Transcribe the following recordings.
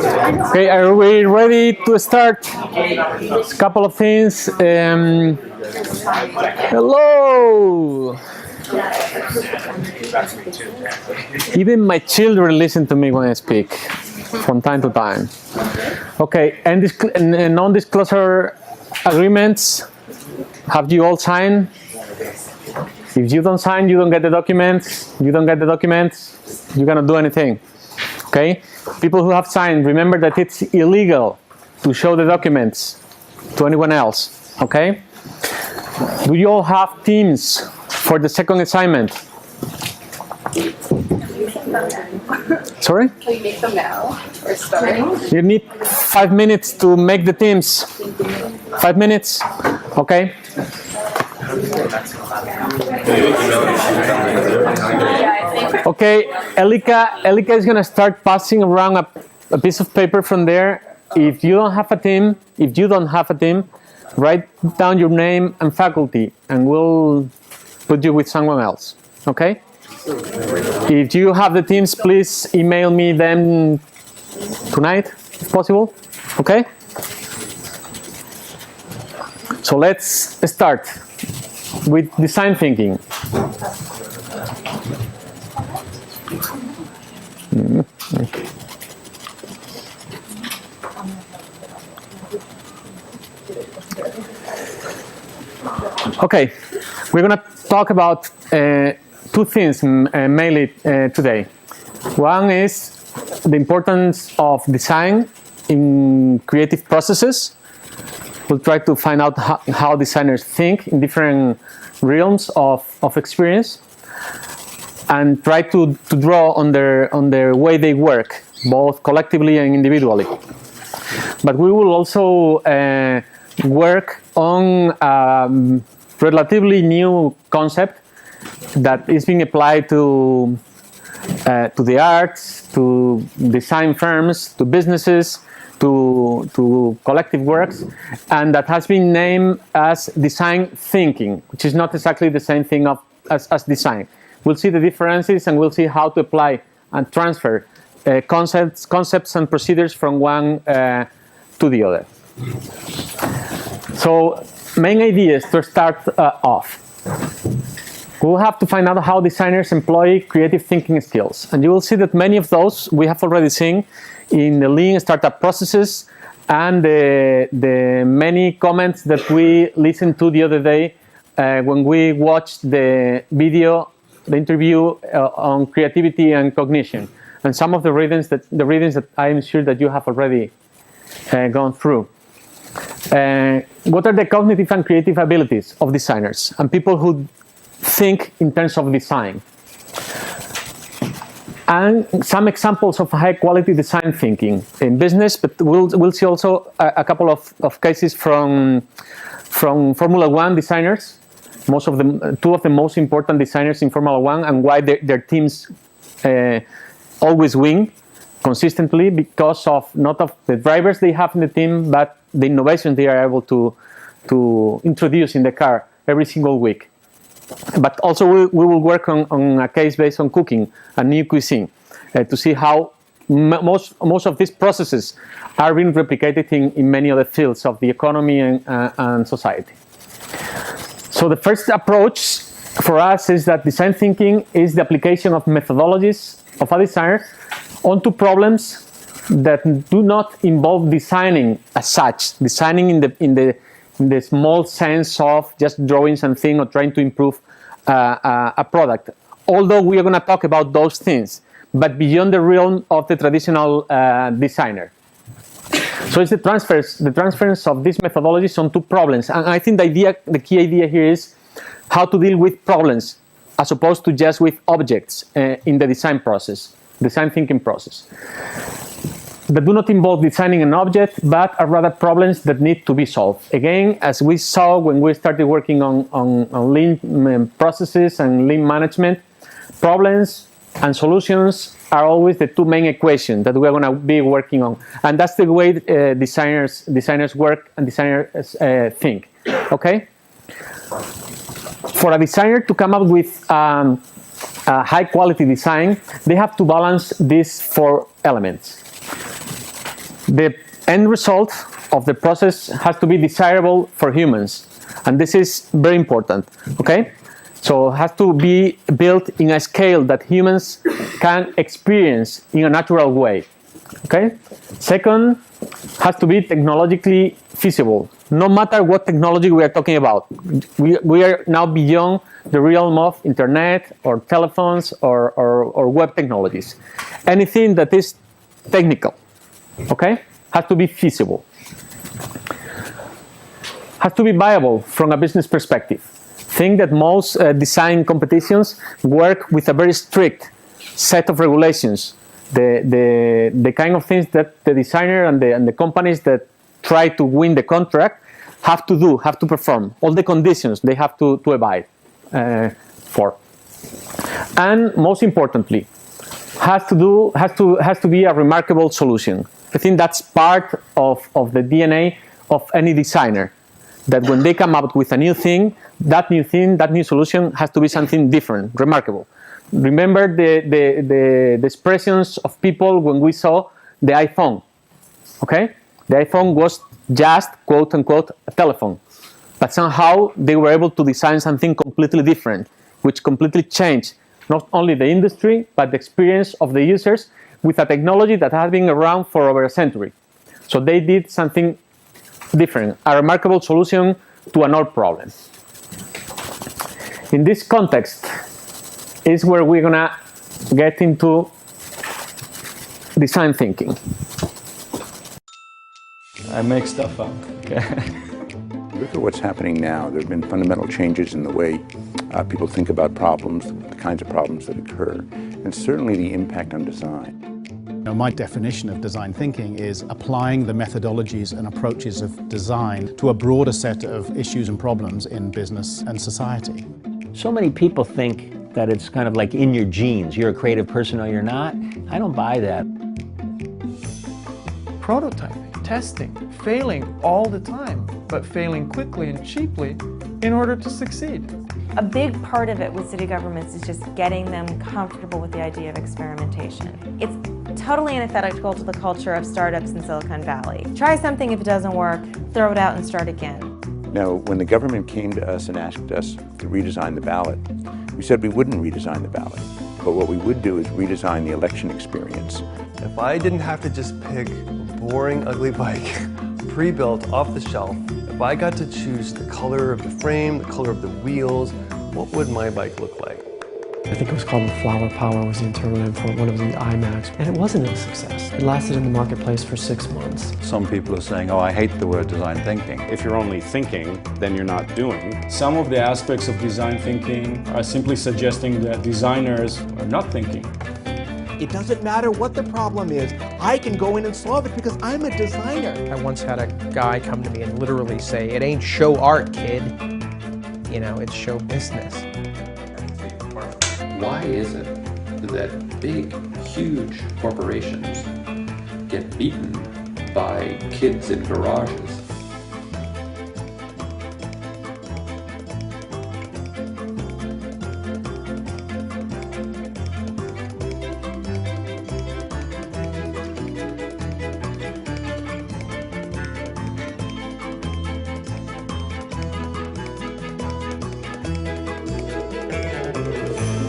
Okay, are we ready to start? A couple of things. Hello. Even my children listen to me when I speak from time to time. Okay, and non-disclosure agreements, have you all signed? If you don't sign, you don't get the documents. You don't get the documents, you cannot do anything. Okay? People who have signed, remember that it's illegal to show the documents to anyone else. Okay? Do you all have teams for the second assignment? Sorry? Can you make them now or start? You need 5 minutes to make the teams. 5 minutes? Okay. Okay, Elika is going to start passing around a piece of paper from there. If you don't have a team, write down your name and faculty, and we'll put you with someone else. Okay? If you have the teams, please email me them tonight, if possible. Okay? So let's start with design thinking. Okay. Okay, we're going to talk about two things mainly today. One is the importance of design in creative processes. We'll try to find out how designers think in different realms of experience, and try to draw on their way they work, both collectively and individually. But we will also work on a relatively new concept that is being applied to the arts, to design firms, to businesses, to collective works, and that has been named as design thinking, which is not exactly the same thing as design. We'll see the differences, and we'll see how to apply and transfer concepts and procedures from one to the other. So, main ideas to start off. We'll have to find out how designers employ creative thinking skills. And you will see that many of those we have already seen in the lean startup processes and the many comments that we listened to the other day when we watched the interview on creativity and cognition, and some of the readings that I am sure that you have already gone through. What are the cognitive and creative abilities of designers and people who think in terms of design? And some examples of high-quality design thinking in business, but we'll see also a couple of cases from Formula One designers. Two of the most important designers in Formula One, and why their teams always win consistently, because of not of the drivers they have in the team, but the innovations they are able to introduce in the car every single week. But also we will work on a case based on cooking and new cuisine to see how most of these processes are being replicated in many other fields of the economy and society. So the first approach for us is that design thinking is the application of methodologies of a designer onto problems that do not involve designing as such, designing in the small sense of just drawing something or trying to improve a product. Although we are going to talk about those things, but beyond the realm of the traditional designer. So it's the transference of these methodologies onto problems. And I think the key idea here is how to deal with problems as opposed to just with objects in the design thinking process. That do not involve designing an object, but are rather problems that need to be solved. Again, as we saw when we started working on lean processes and lean management, problems and solutions are always the two main equations that we're going to be working on. And that's the way designers work and designers think. Okay? For a designer to come up with a high quality design, they have to balance these four elements. the end result of the process has to be desirable for humans, and this is very important. Okay, so it has to be built in a scale that humans can experience in a natural way. Okay, second, has to be technologically feasible. No matter what technology we are talking about, we are now beyond the realm of internet or telephones or web technologies. Anything that is technical, okay, has to be feasible. Has to be viable from a business perspective. Think that most design competitions work with a very strict set of regulations. The kind of things that the designer and the companies that try to win the contract have to perform, all the conditions they have to abide for. And most importantly, has to be a remarkable solution. I think that's part of the DNA of any designer, that when they come up with a new thing, that new solution has to be something different, remarkable. Remember the expressions of people when we saw the iPhone, okay? The iPhone was just, quote unquote, a telephone. But somehow they were able to design something completely different, which completely changed not only the industry, but the experience of the users with a technology that has been around for over a century. So they did something different, a remarkable solution to an old problem. In this context is where we're gonna get into design thinking. I make stuff up. Okay. Look at what's happening now. There have been fundamental changes in the way people think about problems, the kinds of problems that occur, and certainly the impact on design. Now, my definition of design thinking is applying the methodologies and approaches of design to a broader set of issues and problems in business and society. So many people think that it's kind of like in your genes. You're a creative person or you're not. I don't buy that. Prototyping, testing, failing all the time, but failing quickly and cheaply in order to succeed. A big part of it with city governments is just getting them comfortable with the idea of experimentation. It's totally antithetical to the culture of startups in Silicon Valley. Try something, if it doesn't work, throw it out and start again. Now, when the government came to us and asked us to redesign the ballot, we said we wouldn't redesign the ballot, but what we would do is redesign the election experience. If I didn't have to just pick a boring, ugly bike, pre-built off the shelf, if I got to choose the color of the frame, the color of the wheels, what would my bike look like? I think it was called the Flower Power was the internal name for it, one of the iMacs, and it wasn't a success. It lasted in the marketplace for 6 months. Some people are saying, oh, I hate the word design thinking. If you're only thinking, then you're not doing. Some of the aspects of design thinking are simply suggesting that designers are not thinking. It doesn't matter what the problem is, I can go in and solve it because I'm a designer. I once had a guy come to me and literally say, it ain't show art, kid. You know, it's show business. Why is it that big, huge corporations get beaten by kids in garages?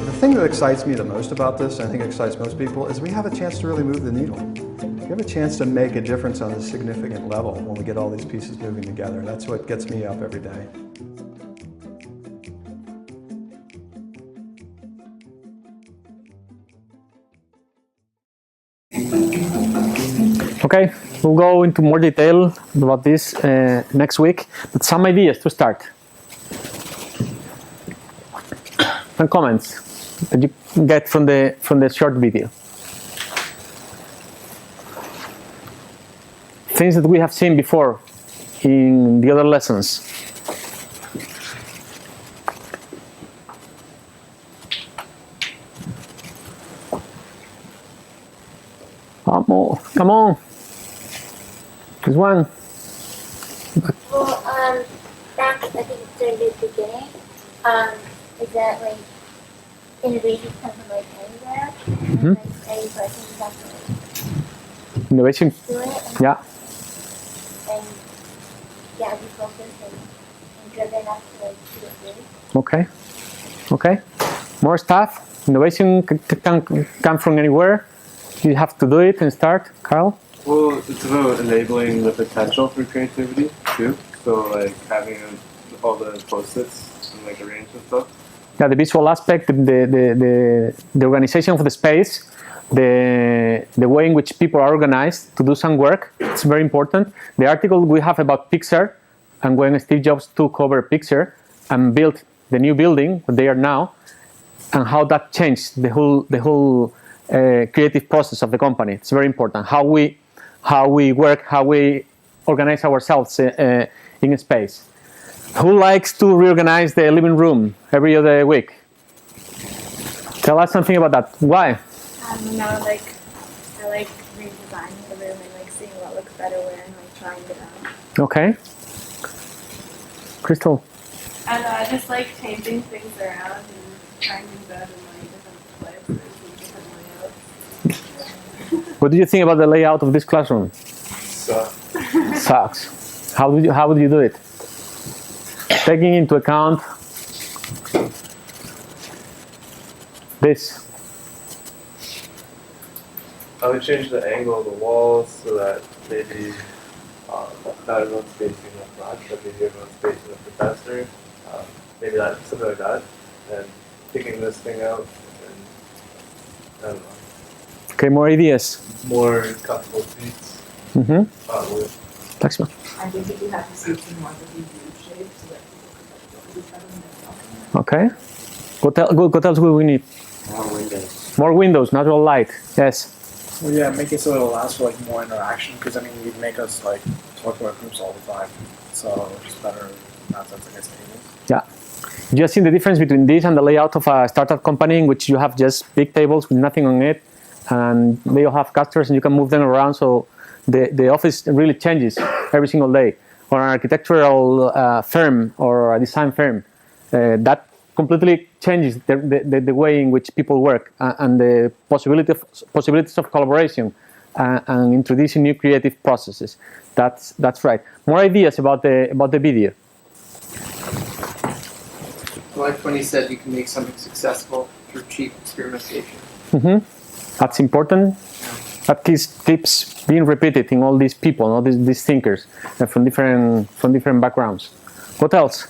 The thing that excites me the most about this, and I think excites most people, is we have a chance to really move the needle. We have a chance to make a difference on a significant level when we get all these pieces moving together. That's what gets me up every day. Okay, we'll go into more detail about this next week, but some ideas to start. Some comments that you get from the short video. Things that we have seen before in the other lessons. Come on. This one. Well, back, I think during the beginning, is that like innovation comes from like anywhere? Mm-hmm. Like any person can Innovation. do it. Yeah. And yeah, be focused and driven up to like do it really. Okay. Okay. More stuff. Innovation can come from anywhere. You have to do it and start. Carl? Well, it's about enabling the potential for creativity too. So like having all the post-its and like arranged and stuff. Yeah, the visual aspect, the organization of the space, the way in which people are organized to do some work, it's very important. The article we have about Pixar and when Steve Jobs took over Pixar and built the new building, what they are now, and how that changed the whole creative process of the company. It's very important. How we work, how we organize ourselves in a space. Who likes to reorganize the living room every other week? Tell us something about that. Why? No, like I like redesigning the room and like seeing what looks better where and like trying it out. Okay. Crystal. And I just like changing things around and trying things out in like different places and different layouts. What do you think about the layout of this classroom? Sucks. How would you do it? Taking into account this. I would change the angle of the walls so that maybe not everyone's facing the front, but maybe everyone's facing the professor. Maybe that, something like that. And picking this thing out. And, I don't know. Okay, more ideas. More comfortable seats. Mm-hmm. Probably. I think if you have the seats in more of a U shape so that people could like look at Okay. What else will we need? More windows. More windows, natural light. Yes. Well, yeah, make it so it'll allow for like more interaction. Because I mean, you'd make us like talk to our groups all the time, so it's just better in that sense, I guess. Yeah. You have seen the difference between this and the layout of a startup company in which you have just big tables with nothing on it, and they all have casters and you can move them around. So the office really changes every single day. Or an architectural firm or a design firm, that completely changes the way in which people work and the possibilities of collaboration and introducing new creative processes. That's right. More ideas about the video. I like when he said you can make something successful through cheap experimentation. Mm-hmm. That's important. That keeps being repeated in all these people, all these thinkers from different backgrounds. What else?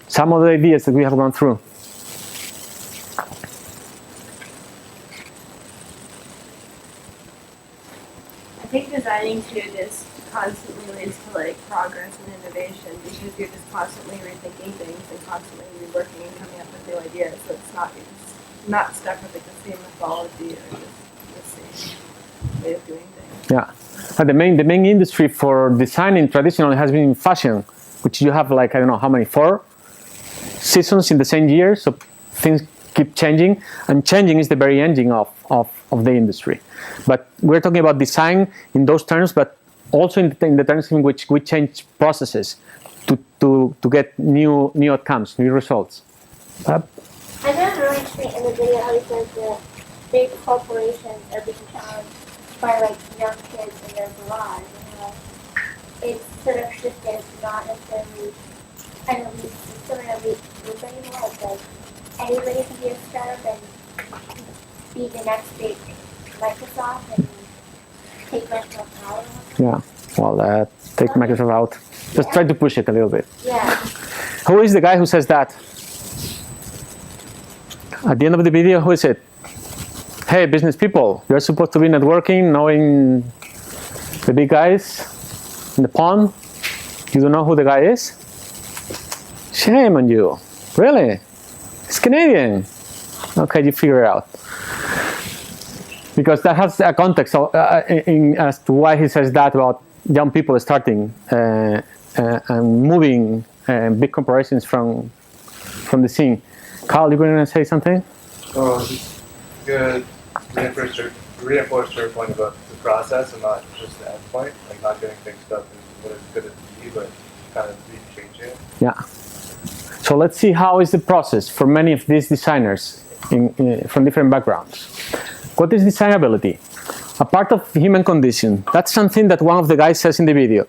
Some of the ideas that we have gone through. I think designing too just constantly leads to like progress and innovation because you're just constantly rethinking things and constantly reworking and coming up with new ideas. So it's not stuck with like the same mythology or just the same way of doing things. Yeah, and the main industry for designing traditionally has been fashion, which you have like I don't know how many 4 seasons in the same year. So things keep changing, and changing is the very engine of the industry. But we're talking about design in those terms, but also in the terms in which we change processes to get new outcomes, new results. I found it really interesting in the video how he says that big corporations are being challenged by like young kids in their garage, and how it's sort of shifted to not necessarily kind of loop anymore. It's like anybody can be a startup and be the next big Microsoft and take Microsoft out. Yeah, well, take Microsoft out. Just try to push it a little bit. Yeah. Who is the guy who says that? At the end of the video, who is it? Hey, business people, you're supposed to be networking, knowing the big guys in the pond. You don't know who the guy is? Shame on you. Really? He's Canadian. Okay, you figure it out. Because that has a context as to why he says that about young people starting and moving big corporations from the scene. Carl, you going to say something? Oh, just good. Reinforce your point about the process and not just the end point, like not getting things stuck in what it's good to be, but kind of changing it. Yeah. So let's see how is the process for many of these designers from different backgrounds. What is designability? A part of human condition. That's something that one of the guys says in the video.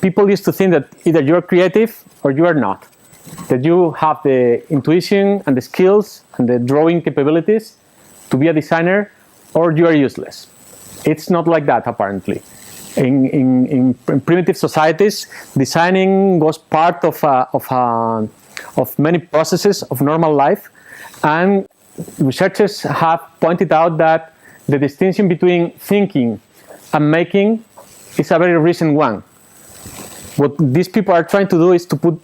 People used to think that either you're creative or you are not. That you have the intuition and the skills and the drawing capabilities to be a designer, or you are useless. It's not like that, apparently. In primitive societies, designing was part of many processes of normal life, and researchers have pointed out that the distinction between thinking and making is a very recent one. What these people are trying to do is to put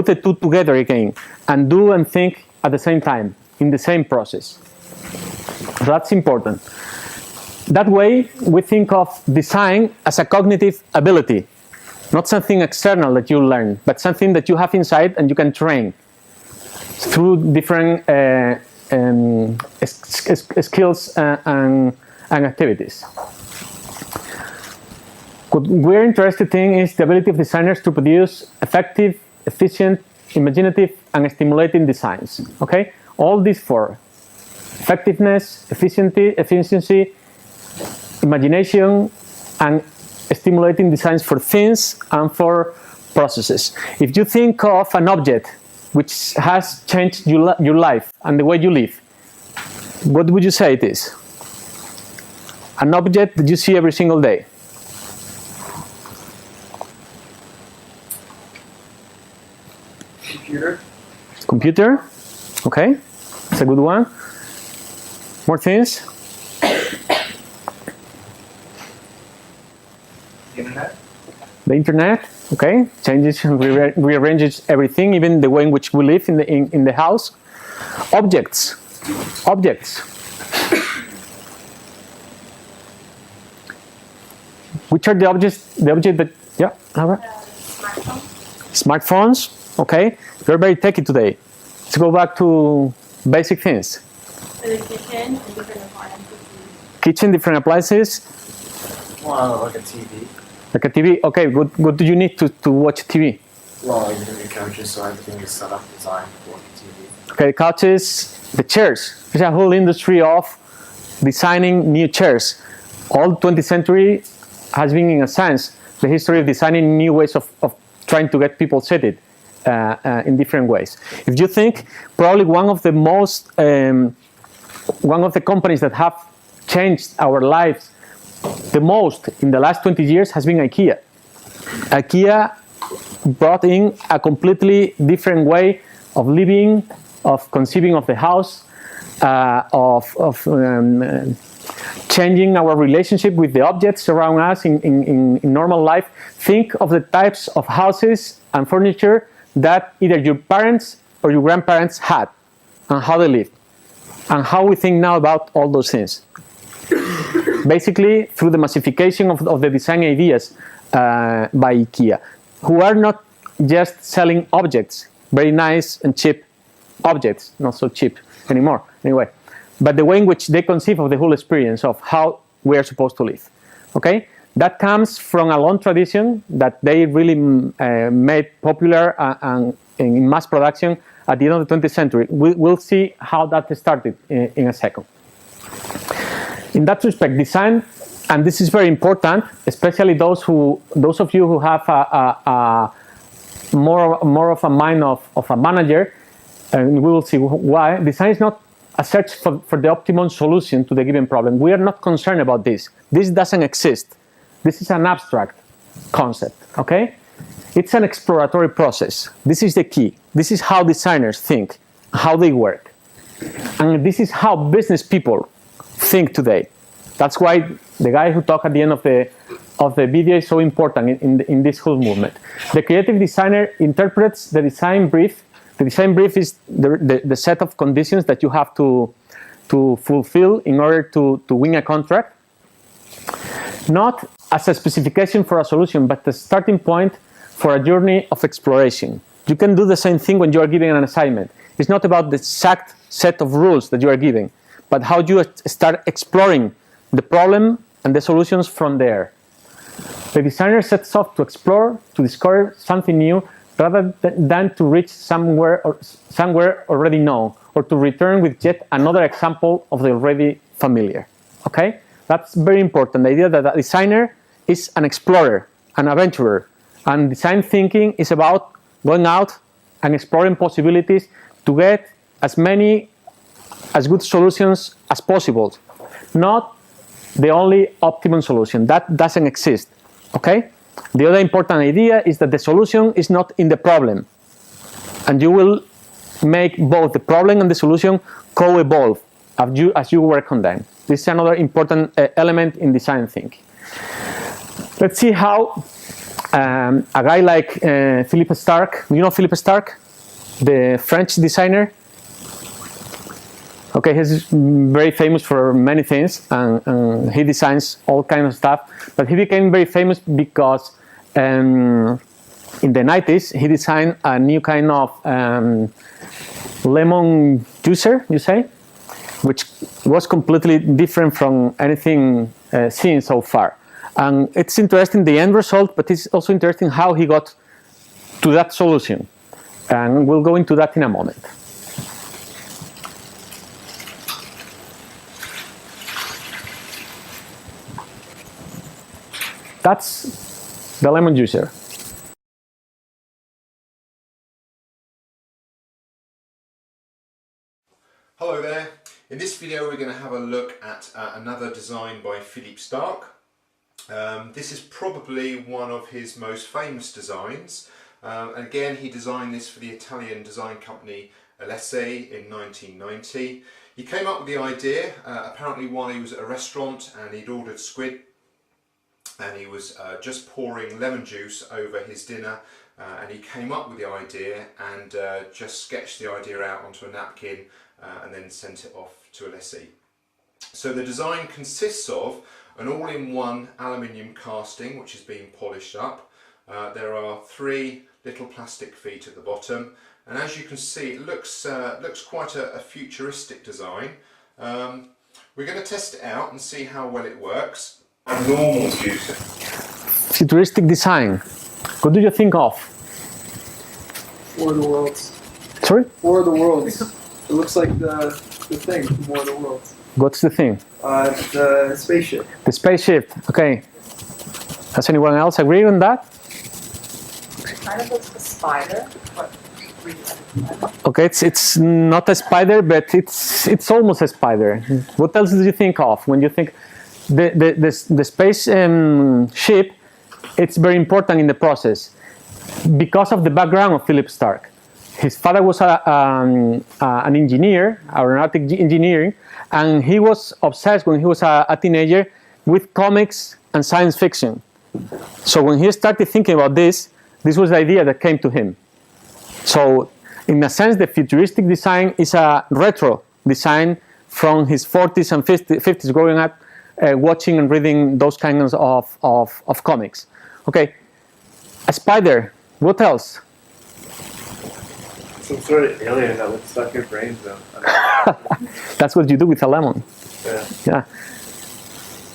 the two together again, and do and think at the same time, in the same process. So that's important. That way, we think of design as a cognitive ability, not something external that you learn, but something that you have inside and you can train through different skills and activities. What we're interested in is the ability of designers to produce effective, efficient, imaginative, and stimulating designs. Okay, all these four: effectiveness, efficiency, imagination, and stimulating designs for things and for processes. If you think of an object which has changed your life and the way you live, what would you say it is? An object that you see every single day. Computer, okay, it's a good one. More things? The internet, okay, changes and rearranges everything, even the way in which we live in the house. Objects. Which are the objects? The object that, yeah, Smartphones, okay. We're very techy today. Let's go back to basic things. For the kitchen, and different appliances. Kitchen, different appliances. Well, like a TV. Like a TV, okay, what do you need to watch TV? Well, like the couches, so everything is set up, designed for the TV. Okay, couches, the chairs. There's a whole industry of designing new chairs. All 20th century has been, in a sense, the history of designing new ways of trying to get people seated in different ways. If you think, probably one of the companies that have changed our lives the most in the last 20 years has been IKEA. IKEA brought in a completely different way of living, of conceiving of the house, of changing our relationship with the objects around us in normal life. Think of the types of houses and furniture that either your parents or your grandparents had, and how they lived, and how we think now about all those things. Basically, through the massification of the design ideas by IKEA, who are not just selling objects, very nice and cheap objects, not so cheap anymore, anyway, but the way in which they conceive of the whole experience of how we are supposed to live. Okay? That comes from a long tradition that they really made popular and in mass production at the end of the 20th century. We'll see how that started in a second. In that respect, design, and this is very important, especially those of you who have more of a mind of a manager, and we will see why. Design is not a search for the optimum solution to the given problem. We are not concerned about this. This doesn't exist. This is an abstract concept, okay? It's an exploratory process. This is the key. This is how designers think, how they work. And this is how business people think today. That's why the guy who talked at the end of the video is so important in this whole movement. The creative designer interprets the design brief. The design brief is the set of conditions that you have to fulfill in order to win a contract. Not as a specification for a solution, but the starting point for a journey of exploration. You can do the same thing when you are giving an assignment. It's not about the exact set of rules that you are giving, but how you start exploring the problem and the solutions from there. The designer sets off to explore, to discover something new, rather than to reach somewhere already known, or to return with yet another example of the already familiar. Okay? That's very important. The idea that a designer is an explorer, an adventurer, and design thinking is about going out and exploring possibilities to get as good solutions as possible. Not the only optimum solution. That doesn't exist. Okay? The other important idea is that the solution is not in the problem. And you will make both the problem and the solution co-evolve as you work on them. This is another important element in design thinking. Let's see how a guy like Philippe Starck, you know Philippe Starck, the French designer? Okay, he's very famous for many things, and he designs all kinds of stuff, but he became very famous because in the 90s he designed a new kind of lemon juicer, you say, which was completely different from anything seen so far. And it's interesting the end result, but it's also interesting how he got to that solution. And we'll go into that in a moment. That's the lemon juicer. Hello there. In this video we're going to have a look at another design by Philippe Starck. This is probably one of his most famous designs. Again, he designed this for the Italian design company Alessi in 1990. He came up with the idea apparently while he was at a restaurant and he'd ordered squid, and he was just pouring lemon juice over his dinner, and he came up with the idea and just sketched the idea out onto a napkin and then sent it off to Alessi. So the design consists of an all-in-one aluminium casting which is being polished up. There are 3 little plastic feet at the bottom, and as you can see it looks quite a futuristic design. We're going to test it out and see how well it works. A normal juicer. Futuristic design. What do you think of? War of the Worlds. Sorry? War of the Worlds. It looks like the thing from War of the Worlds. What's the thing? The spaceship. The spaceship. Okay. Does anyone else agree on that? It kind of looks like a spider. Okay, it's not a spider, but it's almost a spider. What else did you think of when you think the space ship? It's very important in the process because of the background of Philippe Starck. His father was an engineer, aeronautic engineering, and he was obsessed when he was a teenager with comics and science fiction. So when he started thinking about this was the idea that came to him. So in a sense, the futuristic design is a retro design from his 40s and 50s growing up, watching and reading those kinds of comics. Okay, a spider, what else? Some sort of alien that would suck your brains out. That's what you do with a lemon. Yeah.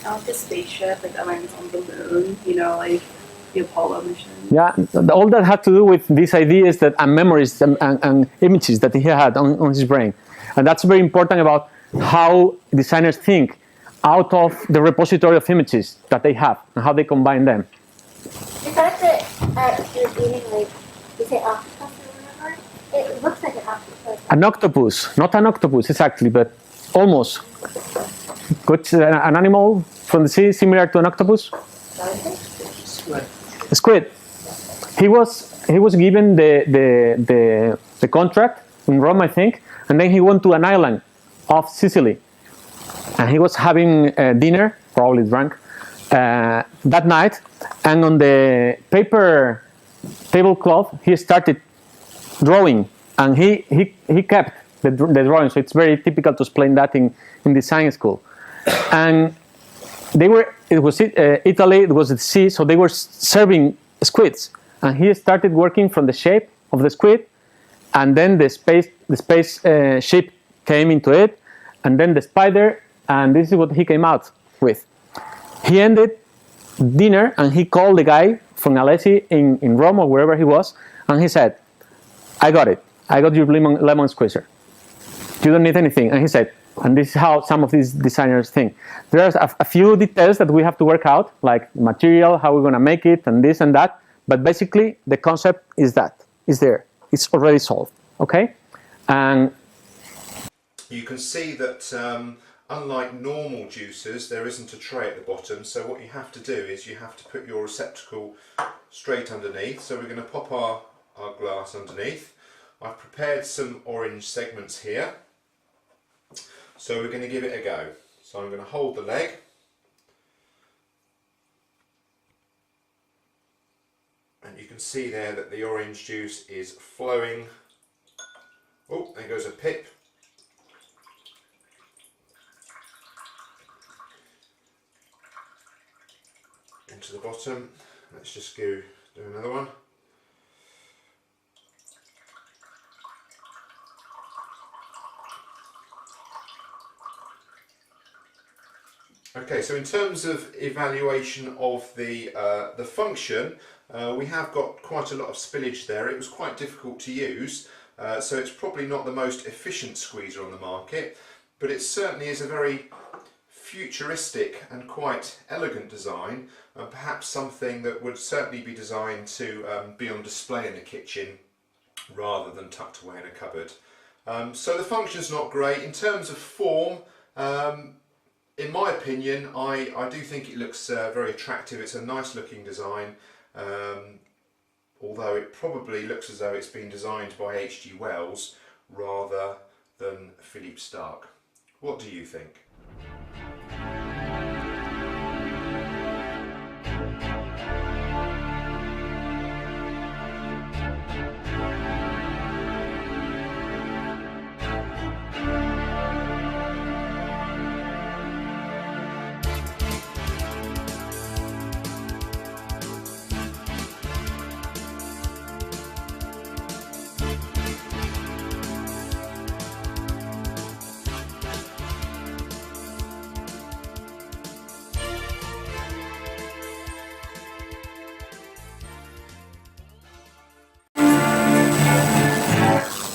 I like a spaceship, like that lands on the moon, you know, like the Apollo mission. Yeah, all that had to do with these ideas and memories and images that he had on his brain. And that's very important about how designers think out of the repository of images that they have and how they combine them. The fact that you're eating, like, you say octopus or whatever, it looks like an octopus. An octopus, not an octopus exactly, but almost. What's an animal from the sea similar to an octopus? Squid. A squid. He was given the contract in Rome, I think, and then he went to an island off Sicily, and he was having dinner, probably drunk, that night, and on the paper tablecloth he started drawing, and he kept the drawing. So it's very typical to explain that in design school. And it was Italy, it was the sea, so they were serving squids, and he started working from the shape of the squid, and then the space ship came into it, and then the spider, and this is what he came out with. He ended dinner and he called the guy from Alessi in Rome or wherever he was, and he said, I got it. I got your lemon squeezer. You don't need anything. And he said, and this is how some of these designers think. There's a few details that we have to work out, like material, how we're going to make it, and this and that. But basically, the concept is there. It's already solved. Okay? And you can see that unlike normal juicers, there isn't a tray at the bottom. So what you have to do is you have to put your receptacle straight underneath. So we're going to pop our glass underneath. I've prepared some orange segments here. So we're going to give it a go. So I'm going to hold the leg. And you can see there that the orange juice is flowing. Oh, there goes a pip. Into the bottom. Let's just do another one. Okay, so in terms of evaluation of the function, we have got quite a lot of spillage there. It was quite difficult to use, so it's probably not the most efficient squeezer on the market, but it certainly is a very futuristic and quite elegant design, and perhaps something that would certainly be designed to be on display in the kitchen rather than tucked away in a cupboard. So the function's not great. In terms of form, in my opinion, I do think it looks very attractive. It's a nice looking design, although it probably looks as though it's been designed by H.G. Wells rather than Philippe Starck. What do you think?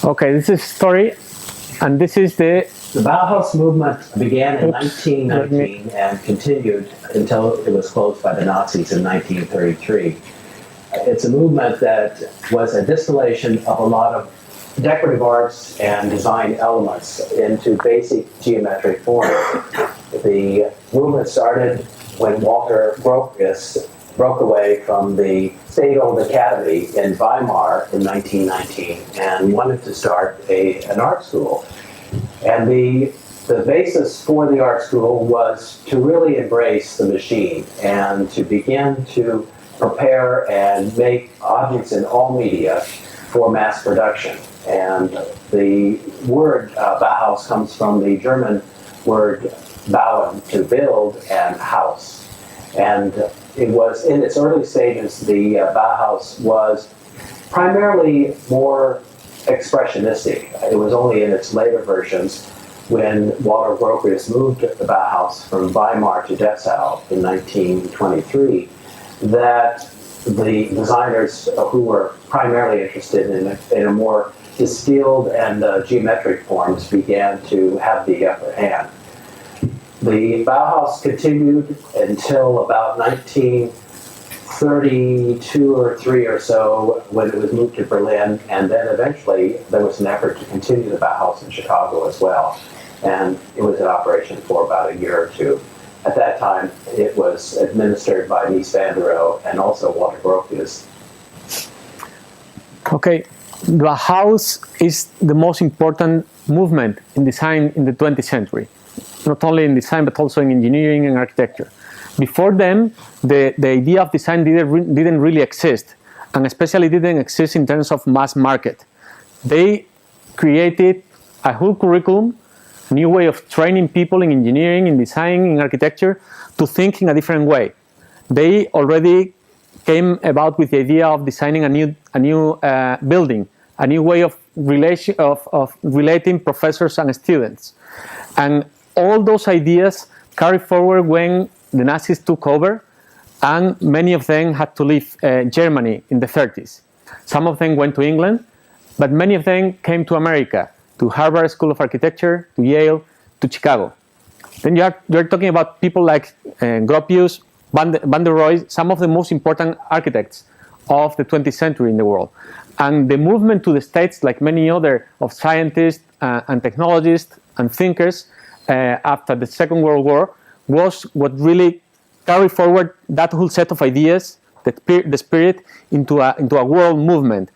Okay, this is story, and this is the Bauhaus Movement began in 1919 and continued until it was closed by the Nazis in 1933. It's a movement that was a distillation of a lot of decorative arts and design elements into basic geometric form. The movement started when Walter Gropius broke away from the state-owned academy in Weimar in 1919 and wanted to start an art school. And the basis for the art school was to really embrace the machine and to begin to prepare and make objects in all media for mass production. And the word Bauhaus comes from the German word bauen, to build, and house. And it was in its early stages, the Bauhaus was primarily more expressionistic. It was only in its later versions, when Walter Gropius moved the Bauhaus from Weimar to Dessau in 1923, that the designers who were primarily interested in a more distilled and geometric forms began to have the upper hand. The Bauhaus continued until about 1932 or 3 or so, when it was moved to Berlin, and then eventually there was an effort to continue the Bauhaus in Chicago as well. And it was in operation for about a year or two. At that time, it was administered by Mies van der Rohe and also Walter Gropius. Okay, Bauhaus is the most important movement in design in the 20th century. Not only in design, but also in engineering and architecture. Before them, the idea of design didn't really exist, and especially didn't exist in terms of mass market. They created a whole curriculum, a new way of training people in engineering, in design, in architecture, to think in a different way. They already came about with the idea of designing a new building, a new way of relating professors and students. And all those ideas carried forward when the Nazis took over, and many of them had to leave Germany in the 30s. Some of them went to England, but many of them came to America to Harvard School of Architecture, to Yale, to Chicago. Then you're talking about people like Gropius, Van der Rohe, some of the most important architects of the 20th century in the world. And the movement to the States, like many other of scientists and technologists and thinkers after the Second World War, was what really carried forward that whole set of ideas, the spirit, into a world movement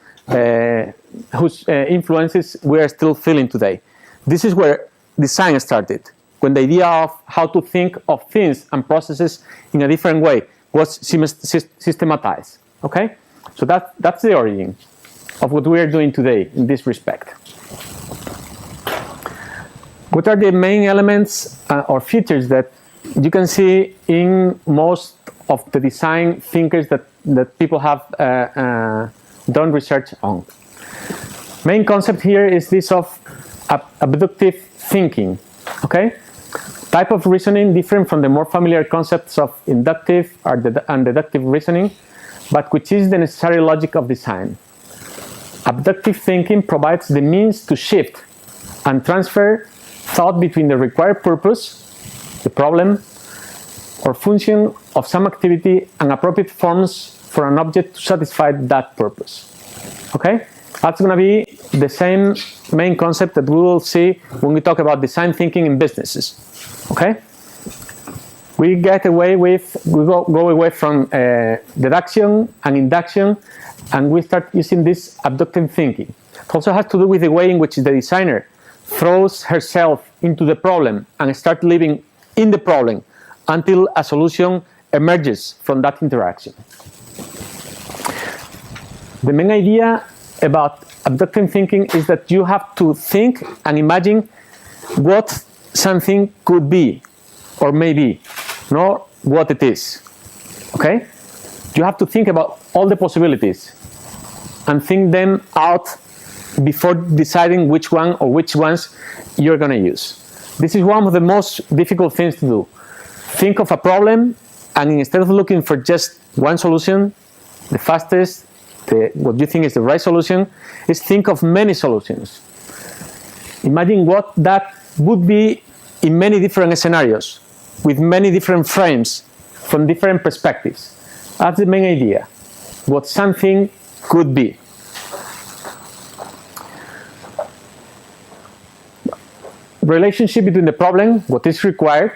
whose influences we are still feeling today. This is where design started, when the idea of how to think of things and processes in a different way was systematized. Okay, so that's the origin of what we are doing today in this respect. What are the main elements or features that you can see in most of the design thinkers that people have done research on? Main concept here is this of abductive thinking. Okay, type of reasoning different from the more familiar concepts of inductive and deductive reasoning, but which is the necessary logic of design. Abductive thinking provides the means to shift and transfer thought between the required purpose, the problem or function of some activity, and appropriate forms for an object to satisfy that purpose. Okay? That's going to be the same main concept that we will see when we talk about design thinking in businesses. Okay? We go away from deduction and induction, and we start using this abductive thinking. It also has to do with the way in which the designer throws herself into the problem and starts living in the problem until a solution emerges from that interaction. The main idea about abductive thinking is that you have to think and imagine what something could be or may be, not what it is. Okay? You have to think about all the possibilities and think them out before deciding which one or which ones you're going to use. This is one of the most difficult things to do. Think of a problem, and instead of looking for just one solution, the fastest, what you think is the right solution, is think of many solutions. Imagine what that would be in many different scenarios, with many different frames, from different perspectives. That's the main idea, what something could be. Relationship between the problem, what is required,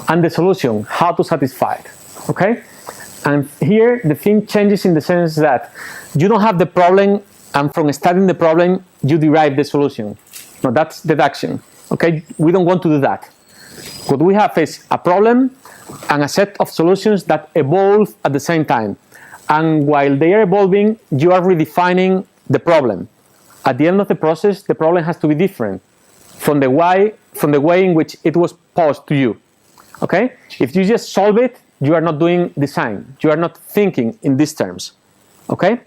and the solution, how to satisfy it. Okay? And here the thing changes in the sense that you don't have the problem, and from studying the problem you derive the solution. No, that's deduction. Okay? We don't want to do that. What we have is a problem and a set of solutions that evolve at the same time. And while they are evolving, you are redefining the problem. At the end of the process, the problem has to be different from the way in which it was posed to you. Okay? If you just solve it, you are not doing design. You are not thinking in these terms. Okay?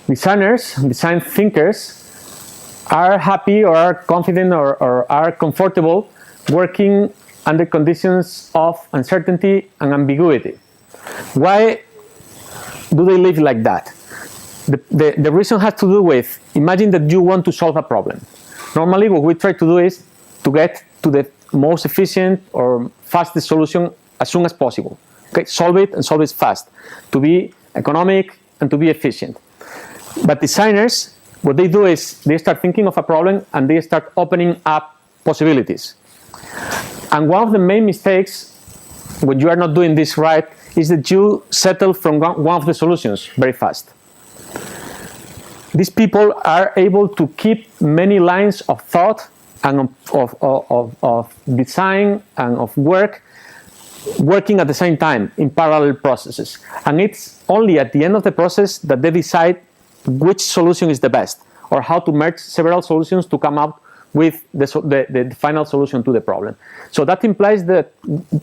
Designers, design thinkers, are happy or are confident or are comfortable working under conditions of uncertainty and ambiguity. Why do they live like that? The reason has to do with, imagine that you want to solve a problem. Normally what we try to do is to get to the most efficient or fastest solution as soon as possible. Okay, solve it and solve it fast, to be economic and to be efficient. But designers, what they do is they start thinking of a problem and they start opening up possibilities. And one of the main mistakes when you are not doing this right is that you settle from one of the solutions very fast. These people are able to keep many lines of thought and of design and of work working at the same time in parallel processes. And it's only at the end of the process that they decide which solution is the best, or how to merge several solutions to come up with the final solution to the problem. So that implies that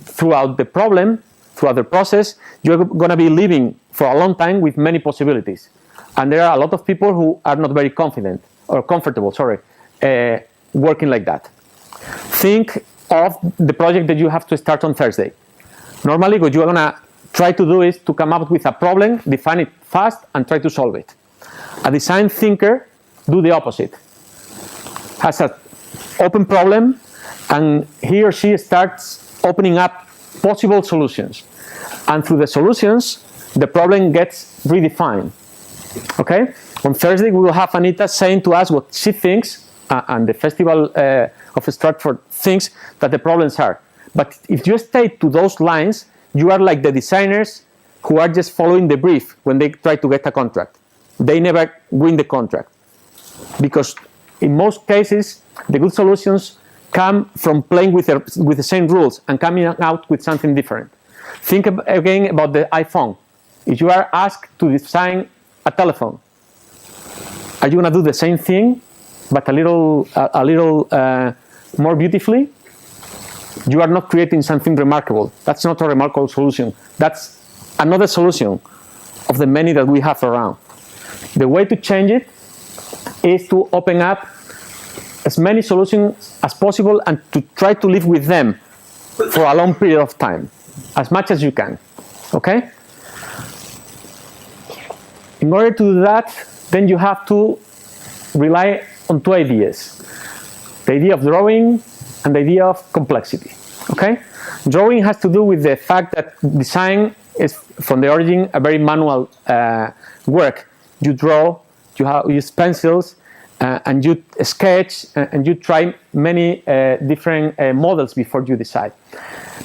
throughout the process, you're going to be living for a long time with many possibilities. And there are a lot of people who are not very confident or comfortable, working like that. Think of the project that you have to start on Thursday. Normally, what you're going to try to do is to come up with a problem, define it fast, and try to solve it. A design thinker do the opposite. Has an open problem, and he or she starts opening up possible solutions. And through the solutions, the problem gets redefined. Okay? On Thursday, we will have Anita saying to us what she thinks, and the Festival of Stratford thinks that the problems are. But if you stay to those lines, you are like the designers who are just following the brief when they try to get a contract. They never win the contract. Because in most cases, the good solutions come from playing with the same rules and coming out with something different. Think again about the iPhone. If you are asked to design a telephone, are you going to do the same thing, but a little more beautifully? You are not creating something remarkable. That's not a remarkable solution. That's another solution of the many that we have around. The way to change it is to open up as many solutions as possible and to try to live with them for a long period of time, as much as you can. Okay? In order to do that, then you have to rely on two ideas. The idea of drawing and the idea of complexity. Okay? Drawing has to do with the fact that design is, from the origin, a very manual work. You draw, you use pencils, and you sketch, and you try many different models before you decide.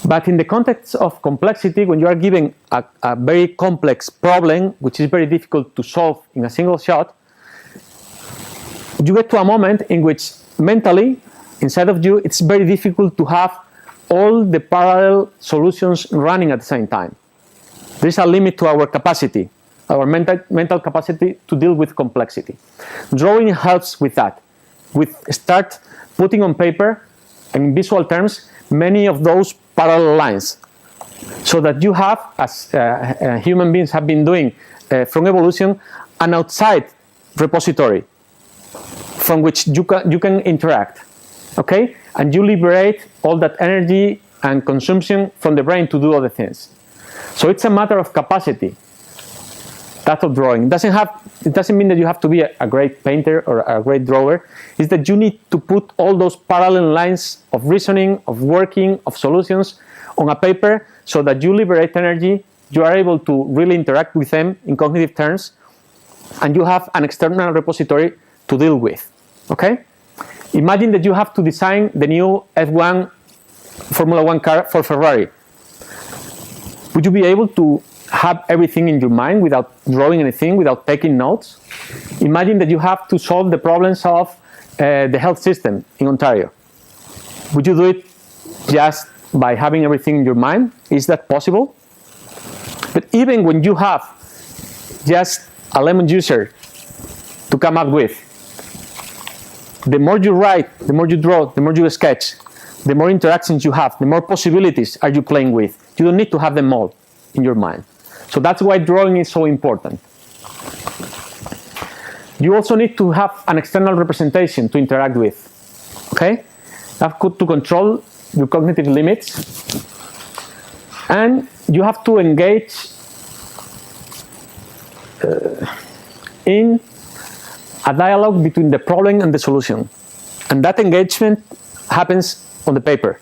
But in the context of complexity, when you are given a very complex problem, which is very difficult to solve in a single shot, you get to a moment in which mentally, inside of you, it's very difficult to have all the parallel solutions running at the same time. There is a limit to our capacity, our mental capacity to deal with complexity. Drawing helps with that. We start putting on paper, and in visual terms, many of those parallel lines, so that you have, as human beings have been doing from evolution, an outside repository from which you can interact, okay? And you liberate all that energy and consumption from the brain to do other things. So it's a matter of capacity. That's of drawing. It doesn't mean that you have to be a great painter or a great drawer. It's that you need to put all those parallel lines of reasoning, of working, of solutions on a paper so that you liberate energy, you are able to really interact with them in cognitive terms, and you have an external repository to deal with. Okay? Imagine that you have to design the new F1 Formula 1 car for Ferrari. Would you be able to have everything in your mind without drawing anything, without taking notes? Imagine that you have to solve the problems of the health system in Ontario. Would you do it just by having everything in your mind? Is that possible? But even when you have just a lemon juicer to come up with, the more you write, the more you draw, the more you sketch, the more interactions you have, the more possibilities are you playing with. You don't need to have them all in your mind. So that's why drawing is so important. You also need to have an external representation to interact with. Okay? You have to control your cognitive limits, and you have to engage in a dialogue between the problem and the solution. And that engagement happens on the paper,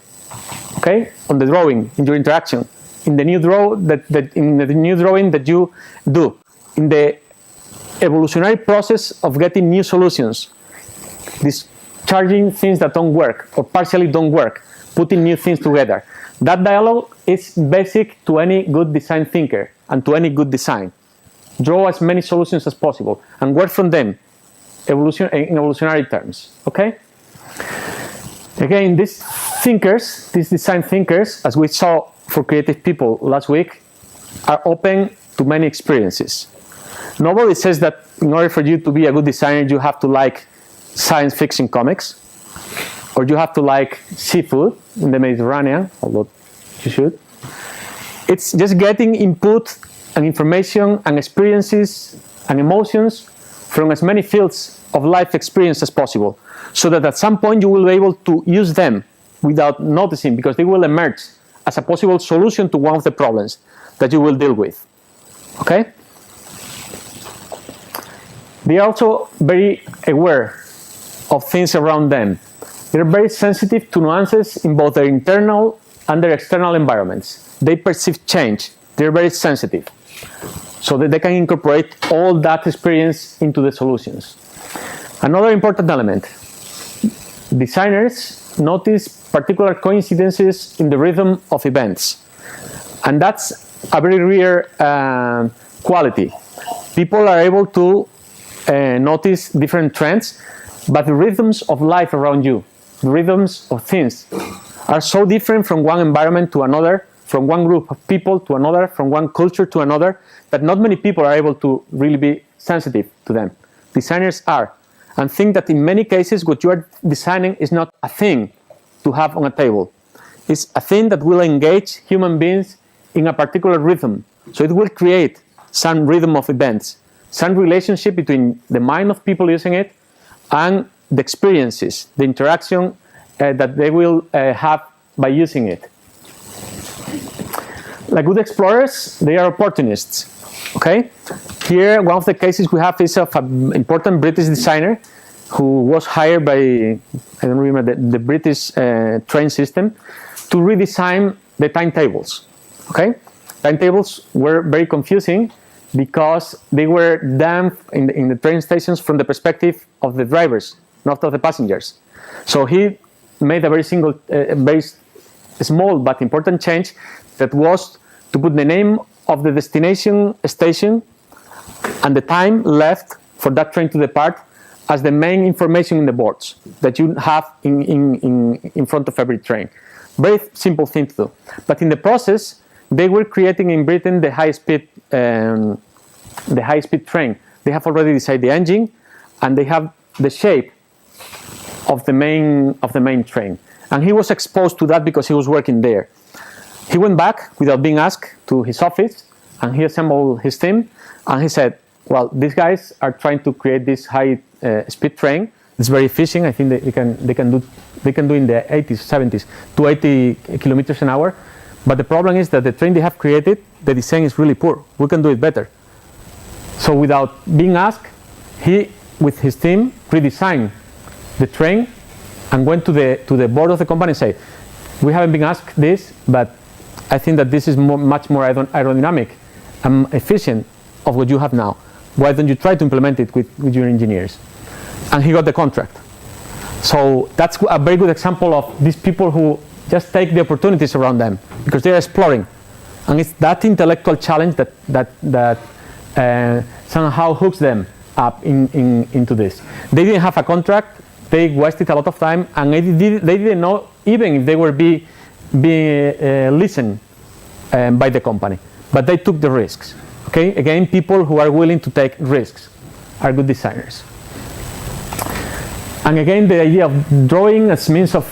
okay? On the drawing, in your interaction, in the new drawing that you do, in the evolutionary process of getting new solutions, discharging things that don't work or partially don't work, putting new things together. That dialogue is basic to any good design thinker and to any good design. Draw as many solutions as possible and work from them in evolutionary terms, okay? Again, these thinkers, these design thinkers, as we saw for creative people last week, are open to many experiences. Nobody says that in order for you to be a good designer, you have to like science fiction comics, or you have to like seafood in the Mediterranean, although you should. It's just getting input and information and experiences and emotions from as many fields of life experience as possible, so that at some point you will be able to use them without noticing, because they will emerge as a possible solution to one of the problems that you will deal with. Okay? They are also very aware of things around them. They're very sensitive to nuances in both their internal and their external environments. They perceive change. They're very sensitive, so that they can incorporate all that experience into the solutions. Another important element, designers notice particular coincidences in the rhythm of events. And that's a very rare quality. People are able to notice different trends, but the rhythms of life around you, the rhythms of things, are so different from one environment to another, from one group of people to another, from one culture to another, that not many people are able to really be sensitive to them. Designers are, and think that in many cases what you are designing is not a thing to have on a table. It's a thing that will engage human beings in a particular rhythm. So it will create some rhythm of events, some relationship between the mind of people using it and the experiences, the interaction that they will have by using it. Like good explorers, they are opportunists. Okay? Here, one of the cases we have is of an important British designer who was hired by, I don't remember, the British train system to redesign the timetables. Okay? Timetables were very confusing because they were done in the train stations from the perspective of the drivers, not of the passengers. So he made a very small but important change, that was to put the name of the destination station and the time left for that train to depart as the main information in the boards that you have in front of every train. Very simple thing to do. But in the process, they were creating in Britain the high-speed train. They have already decided the engine, and they have the shape of the main train. And he was exposed to that because he was working there. He went back without being asked to his office, and he assembled his team, and he said, well, these guys are trying to create this high-speed train. It's very efficient. I think they can do in the 80s, 70s to 80 kilometers an hour. But the problem is that the train they have created, the design is really poor. We can do it better. So without being asked, he, with his team, redesigned the train and went to the board of the company and said, we haven't been asked this, but I think that this is much more aerodynamic and efficient of what you have now. Why don't you try to implement it with your engineers? And he got the contract. So that's a very good example of these people who just take the opportunities around them because they're exploring. And it's that intellectual challenge that somehow hooks them up into this. They didn't have a contract, they wasted a lot of time, and they didn't know even if they were being listened by the company. But they took the risks. Okay? Again, people who are willing to take risks are good designers. And again, the idea of drawing as means of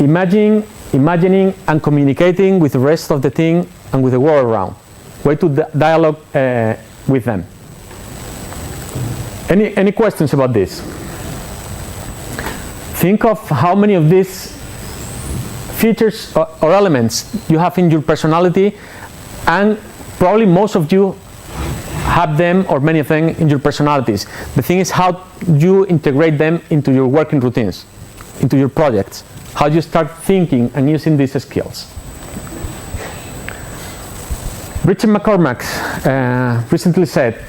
imagining and communicating with the rest of the team and with the world around. Way to dialogue with them. Any questions about this? Think of how many of these features or elements you have in your personality, and probably most of you have them or many of them in your personalities. The thing is how you integrate them into your working routines, into your projects, how you start thinking and using these skills. Richard McCormack recently said,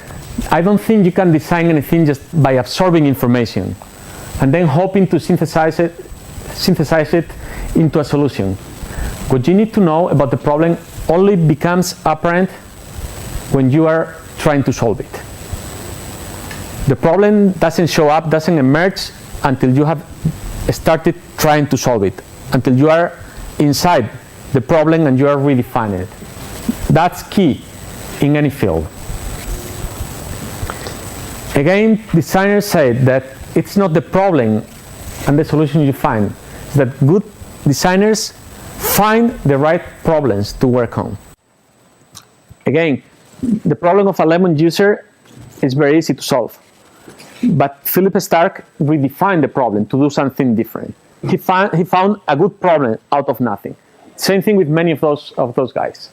I don't think you can design anything just by absorbing information and then hoping to synthesize it into a solution. What you need to know about the problem only becomes apparent when you are trying to solve it. The problem doesn't show up, doesn't emerge until you have started trying to solve it, until you are inside the problem and you are redefining it. That's key in any field. Again, designers say that it's not the problem and the solution you find, it's that good designers find the right problems to work on. Again, the problem of a lemon juicer is very easy to solve. But Philippe Starck redefined the problem to do something different. He found a good problem out of nothing. Same thing with many of those guys.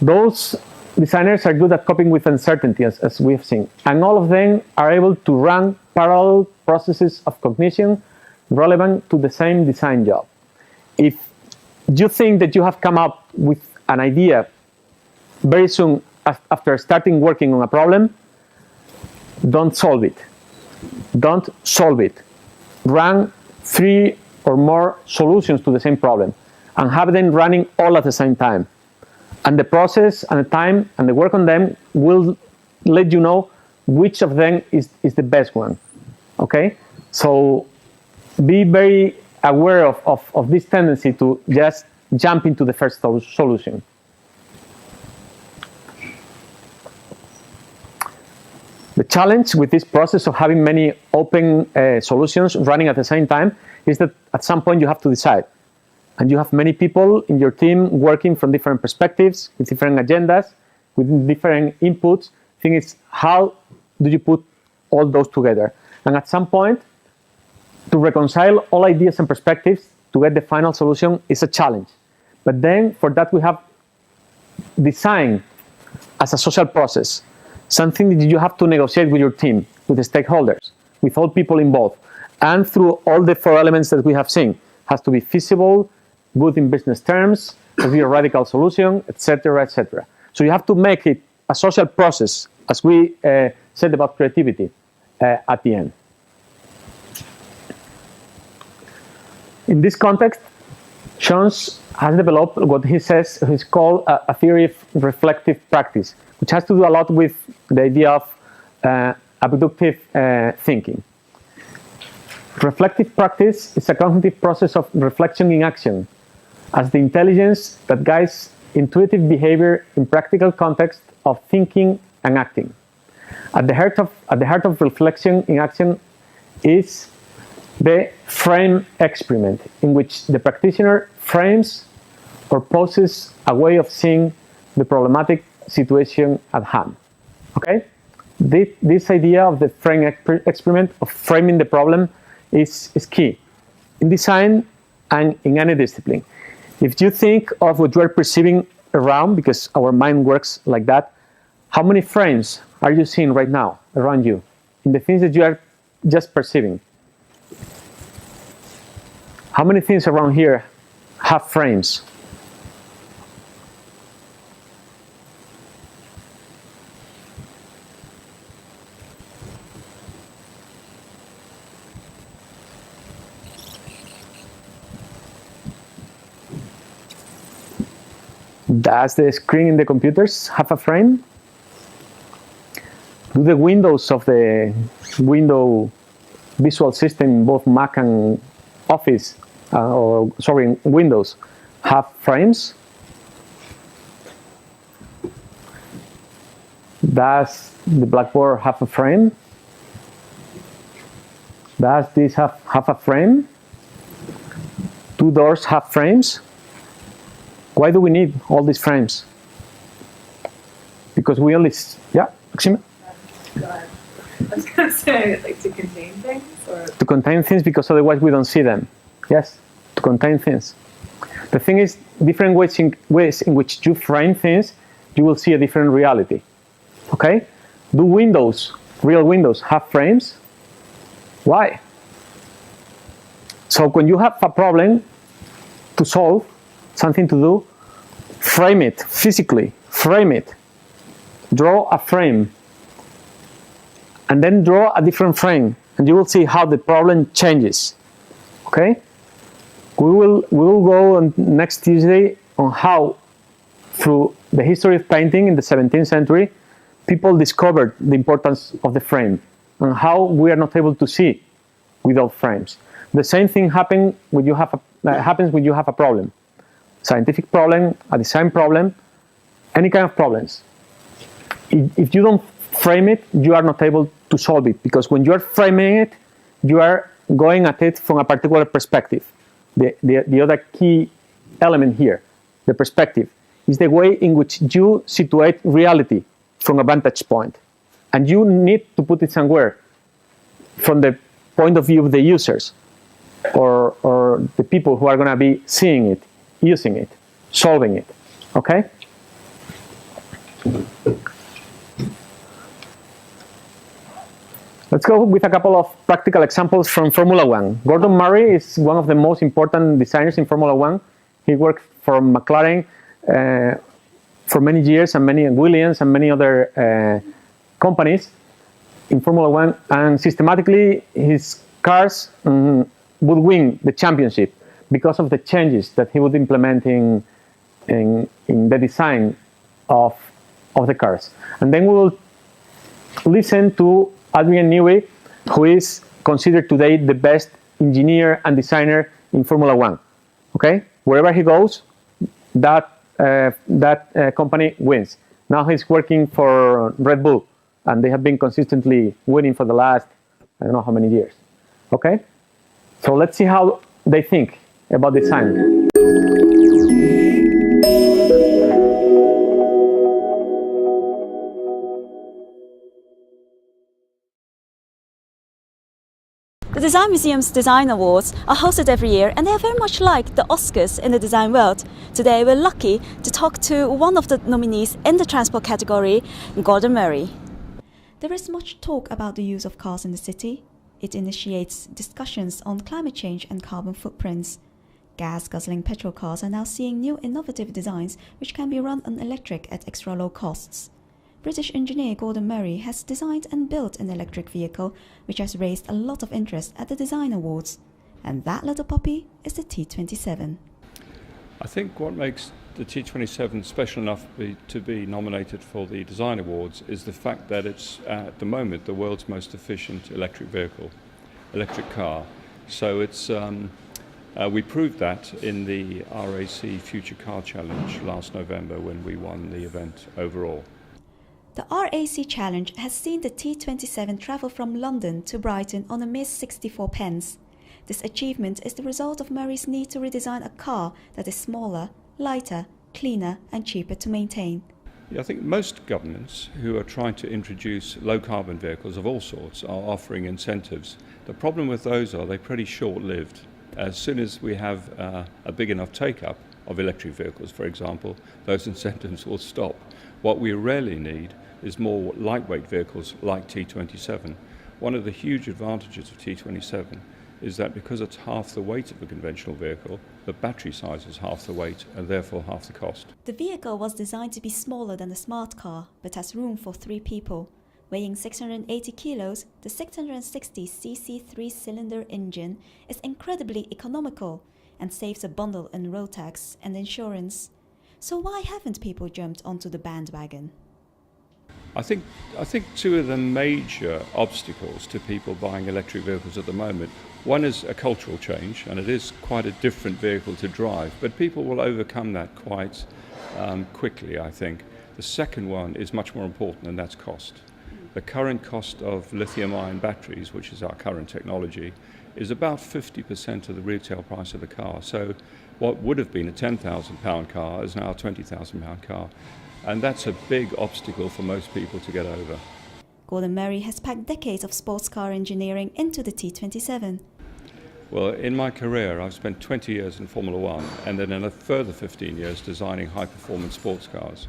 Those designers are good at coping with uncertainty, as we've seen, and all of them are able to run parallel processes of cognition relevant to the same design job. If you think that you have come up with an idea very soon after starting working on a problem, don't solve it. Don't solve it. Run 3 or more solutions to the same problem and have them running all at the same time. And the process and the time and the work on them will let you know which of them is the best one. Okay? So be very aware of this tendency to just jump into the first solution. The challenge with this process of having many open solutions running at the same time is that at some point you have to decide. And you have many people in your team working from different perspectives, with different agendas, with different inputs. The thing is, how do you put all those together? And at some point, to reconcile all ideas and perspectives to get the final solution is a challenge. But then, for that, we have design as a social process, something that you have to negotiate with your team, with the stakeholders, with all people involved, and through all the 4 elements that we have seen. It has to be feasible, good in business terms, to be a radical solution, etc., etc. So you have to make it a social process, as we said about creativity at the end. In this context, Jones has developed what he says is called a theory of reflective practice, which has to do a lot with the idea of abductive thinking. Reflective practice is a cognitive process of reflection in action, as the intelligence that guides intuitive behavior in practical context of thinking and acting. At the heart of reflection in action is the frame experiment, in which the practitioner frames or poses a way of seeing the problematic situation at hand. Okay? This idea of the frame experiment, of framing the problem, is key in design and in any discipline. If you think of what you are perceiving around, because our mind works like that, how many frames are you seeing right now around you in the things that you are just perceiving? How many things around here have frames? Does the screen in the computers have a frame? Do the windows of the window visual system, both Mac and Office, Windows, have frames? Does the blackboard have a frame? Does this have a frame? Do doors have frames? Why do we need all these frames? Because we only, yeah, Maxima? I was going to say, like, to contain things? Or? To contain things, because otherwise we don't see them. Yes, to contain things. The thing is, different ways in which you frame things, you will see a different reality. Okay? Do windows, real windows, have frames? Why? So when you have a problem to solve, something to do, frame it physically, frame it. Draw a frame. And then draw a different frame, and you will see how the problem changes. Okay? We will go on next Tuesday on how, through the history of painting in the 17th century, people discovered the importance of the frame and how we are not able to see without frames. The same thing happens when you have a problem. Scientific problem, a design problem, any kind of problems. If you don't frame it, you are not able to solve it, because when you are framing it, you are going at it from a particular perspective. The other key element here, the perspective, is the way in which you situate reality from a vantage point. And you need to put it somewhere from the point of view of the users or the people who are going to be seeing it, using it, solving it. Okay? Let's go with a couple of practical examples from Formula One. Gordon Murray is one of the most important designers in Formula One. He worked for McLaren for many years, and many Williams and many other companies in Formula One, and systematically his cars would win the championship because of the changes that he would implement in the design of the cars. And then we will listen to Adrian Newey, who is considered today the best engineer and designer in Formula One. Okay, wherever he goes, that company wins. Now he's working for Red Bull, and they have been consistently winning for the last, I don't know how many years. Okay, so let's see how they think about design. The Design Museum's Design Awards are hosted every year, and they are very much like the Oscars in the design world. Today we're lucky to talk to one of the nominees in the transport category, Gordon Murray. There is much talk about the use of cars in the city. It initiates discussions on climate change and carbon footprints. Gas-guzzling petrol cars are now seeing new innovative designs which can be run on electric at extra low costs. British engineer Gordon Murray has designed and built an electric vehicle which has raised a lot of interest at the Design Awards. And that little puppy is the T27. I think what makes the T27 special enough to be nominated for the Design Awards is the fact that it's at the moment the world's most efficient electric vehicle, electric car. So it's we proved that in the RAC Future Car Challenge last November when we won the event overall. The RAC Challenge has seen the T27 travel from London to Brighton on a mere 64 pence. This achievement is the result of Murray's need to redesign a car that is smaller, lighter, cleaner and cheaper to maintain. Yeah, I think most governments who are trying to introduce low-carbon vehicles of all sorts are offering incentives. The problem with those are they're pretty short-lived. As soon as we have a big enough take-up of electric vehicles, for example, those incentives will stop. What we really need is more lightweight vehicles like T27. One of the huge advantages of T27 is that because it's half the weight of a conventional vehicle, the battery size is half the weight and therefore half the cost. The vehicle was designed to be smaller than a smart car, but has room for 3 people. Weighing 680 kilos, the 660cc 3-cylinder engine is incredibly economical and saves a bundle in road tax and insurance. So why haven't people jumped onto the bandwagon? I think two of the major obstacles to people buying electric vehicles at the moment, one is a cultural change, and it is quite a different vehicle to drive, but people will overcome that quite quickly, I think. The second one is much more important, and that's cost. The current cost of lithium-ion batteries, which is our current technology, is about 50% of the retail price of the car. So what would have been a £10,000 car is now a £20,000 car. And that's a big obstacle for most people to get over. Gordon Murray has packed decades of sports car engineering into the T27. Well, in my career, I've spent 20 years in Formula One and then a further 15 years designing high-performance sports cars.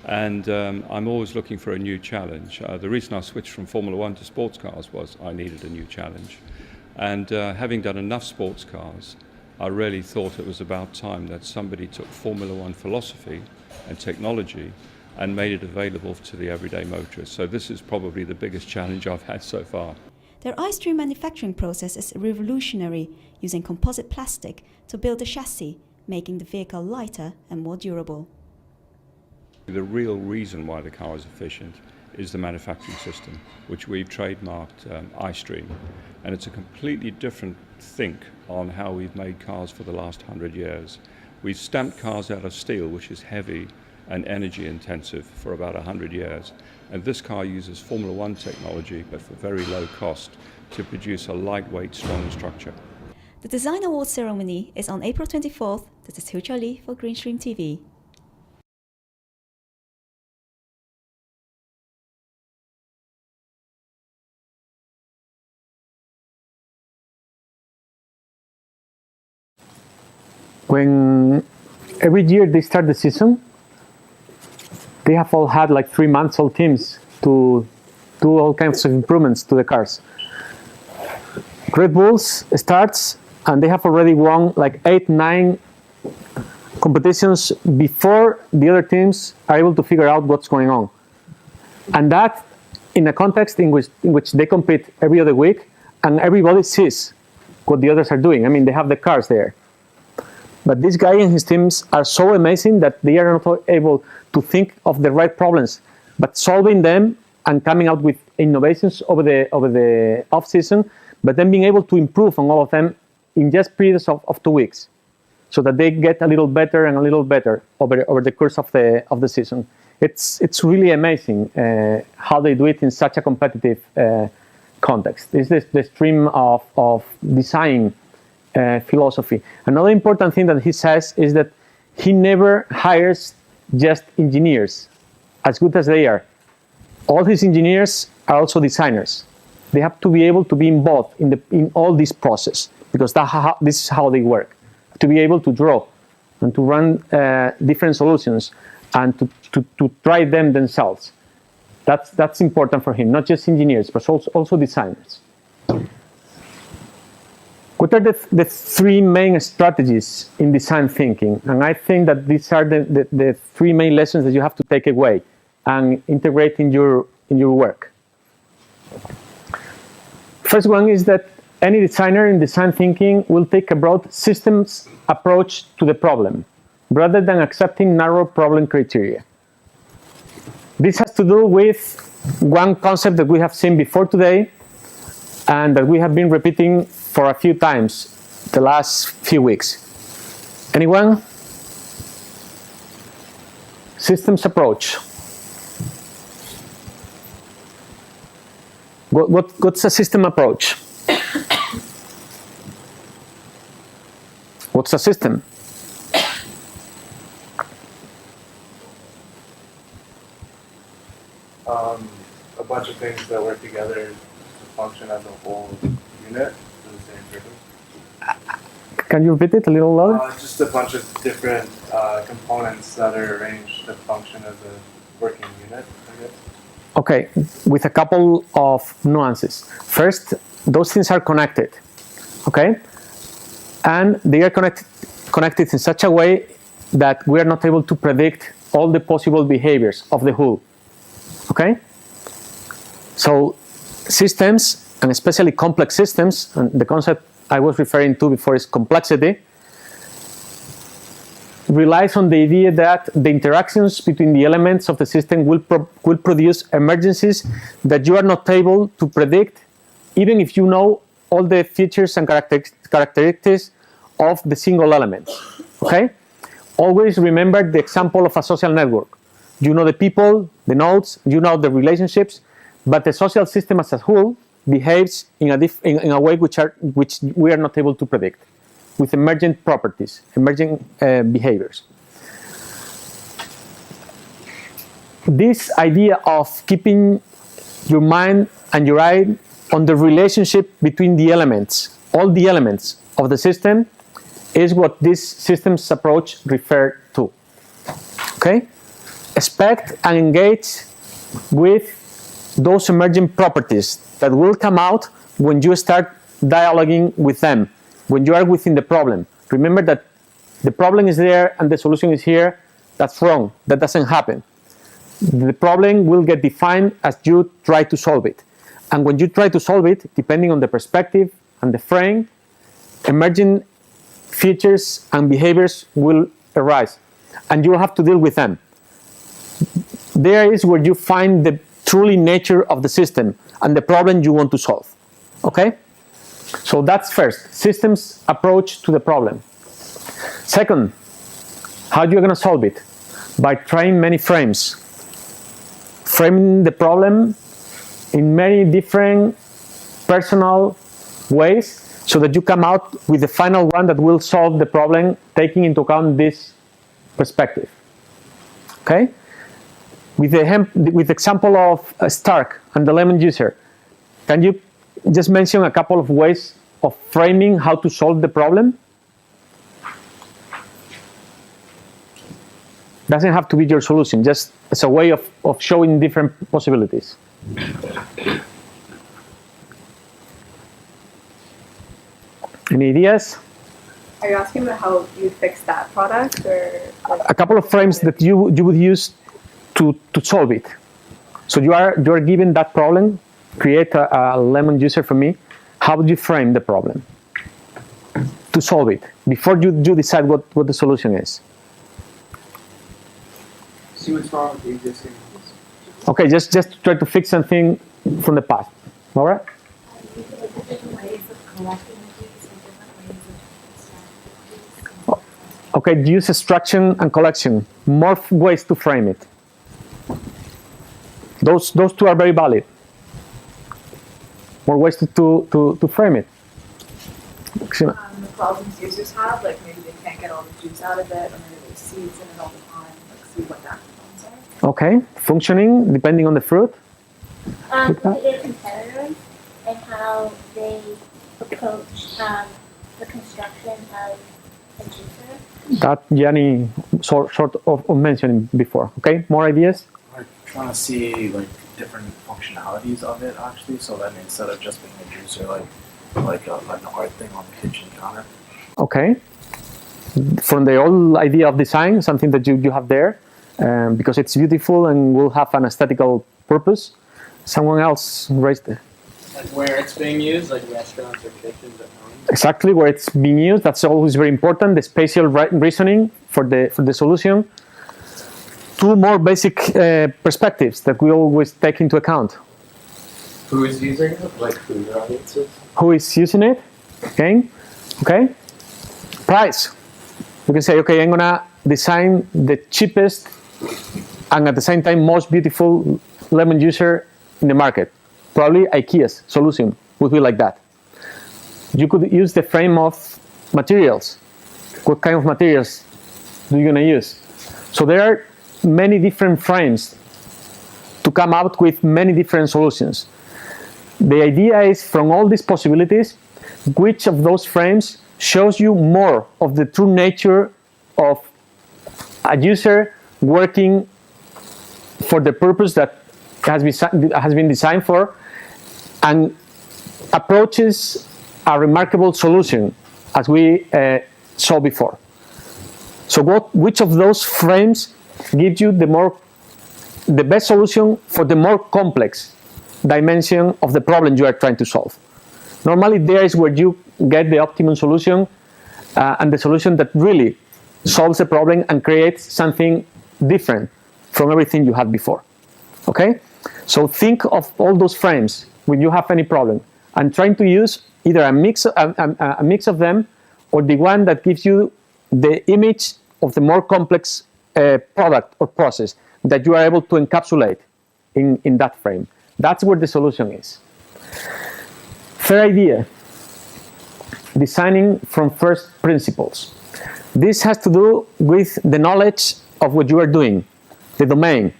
And I'm always looking for a new challenge. The reason I switched from Formula One to sports cars was I needed a new challenge. And having done enough sports cars, I really thought it was about time that somebody took Formula One philosophy and technology and made it available to the everyday motorist. So this is probably the biggest challenge I've had so far. Their ice-stream manufacturing process is revolutionary, using composite plastic to build a chassis, making the vehicle lighter and more durable. The real reason why the car is efficient is the manufacturing system, which we've trademarked iStream. And it's a completely different think on how we've made cars for the last 100 years. We've stamped cars out of steel, which is heavy and energy intensive, for about 100 years. And this car uses Formula One technology, but for very low cost, to produce a lightweight, strong structure. The Design Awards ceremony is on April 24th. This is Hu Li for Greenstream TV. When every year they start the season, they have all had like 3 months all teams to do all kinds of improvements to the cars. Red Bulls starts, and they have already won like 8-9 competitions before the other teams are able to figure out what's going on. And that in a context in which they compete every other week, and everybody sees what the others are doing. I mean, they have the cars there. But this guy and his teams are so amazing that they are not able to think of the right problems, but solving them and coming out with innovations over the off-season, but then being able to improve on all of them in just periods of 2 weeks, so that they get a little better and a little better over the course of the season. It's really amazing how they do it in such a competitive context. This is the stream of design philosophy. Another important thing that he says is that he never hires just engineers, as good as they are. All his engineers are also designers. They have to be able to be involved in all this process, because this is how they work. To be able to draw and to run different solutions and to try them themselves. That's important for him, not just engineers, but also designers. What are the three main strategies in design thinking? And I think that these are the three main lessons that you have to take away and integrate in your work. First one is that any designer in design thinking will take a broad systems approach to the problem, rather than accepting narrow problem criteria. This has to do with one concept that we have seen before today, and that we have been repeating for a few times the last few weeks. Anyone? Systems approach. What's a system approach? What's a system? A bunch of things that work together to function as a whole unit for the same purpose. Can you repeat it a little louder? Just a bunch of different components that are arranged to function as a working unit, I guess. Okay, with a couple of nuances. First, those things are connected, okay? And they are connected in such a way that we are not able to predict all the possible behaviors of the whole, okay? So systems, and especially complex systems, and the concept I was referring to before is complexity, relies on the idea that the interactions between the elements of the system will produce emergencies that you are not able to predict, even if you know all the features and characteristics of the single element. Okay? Always remember the example of a social network. You know the people, the nodes, you know the relationships, but the social system as a whole behaves in a way which we are not able to predict, with emergent properties, emerging behaviors. This idea of keeping your mind and your eye on the relationship between the elements, all the elements of the system, is what this systems approach refers to. Okay? Expect and engage with those emerging properties that will come out when you start dialoguing with them, when you are within the problem. Remember that the problem is there and the solution is here. That's wrong. That doesn't happen. The problem will get defined as you try to solve it. And when you try to solve it, depending on the perspective and the frame, emerging features and behaviors will arise, and you will have to deal with them. There is where you find the truly nature of the system and the problem you want to solve. Okay? So that's first, systems approach to the problem. Second, how are you going to solve it? By trying many frames. Framing the problem in many different personal ways, so that you come out with the final one that will solve the problem, taking into account this perspective. Okay? With the example of Starck and the lemon juicer, can you just mention a couple of ways of framing how to solve the problem? Doesn't have to be your solution, just as a way of showing different possibilities. Any ideas? Are you asking about how you fix that product, or like A couple of frames that you would use to solve it. So you are given that problem. Create a lemon juicer for me. How would you frame the problem to solve it before you decide what the solution is? See what's wrong with the existing ones. Okay, just try to fix something from the past. All right. Okay, use extraction and collection. More ways to frame it. Those two are very valid. More ways to frame it. the problems users have, like maybe they can't get all the juice out of it, or maybe there's seeds in it all the time, like see what that problems are. Okay, functioning depending on the fruit. Look at your competitors and how they approach the construction of a juicer. That Gianni sort of mentioned before. Okay, more ideas? I'm trying to see like different functionalities of it actually, so then instead of just being a juicer, like an art thing on the kitchen counter. Okay. From the old idea of design, something that you have there, because it's beautiful and will have an aesthetical purpose. Someone else raised it. Like where it's being used, like restaurants or kitchens at home. Exactly where it's being used. That's always very important. The spatial reasoning for the solution. Two more basic perspectives that we always take into account. Who is using it? Like food audiences? Who is using it? Okay. Price. We can say, okay, I'm gonna design the cheapest and at the same time most beautiful lemon juicer in the market. Probably IKEA's solution would be like that. You could use the frame of materials. What kind of materials do you gonna use? So there are many different frames to come out with many different solutions. The idea is, from all these possibilities, which of those frames shows you more of the true nature of a user working for the purpose that has been designed for, and approaches a remarkable solution, as we saw before. So which of those frames gives you the best solution for the more complex dimension of the problem you are trying to solve? Normally there is where you get the optimum solution and the solution that really solves the problem and creates something different from everything you had before. Okay? So think of all those frames when you have any problem and trying to use either a mix of them or the one that gives you the image of the more complex product or process that you are able to encapsulate in that frame. That's where the solution is. Third idea, designing from first principles. This has to do with the knowledge of what you are doing, the domain.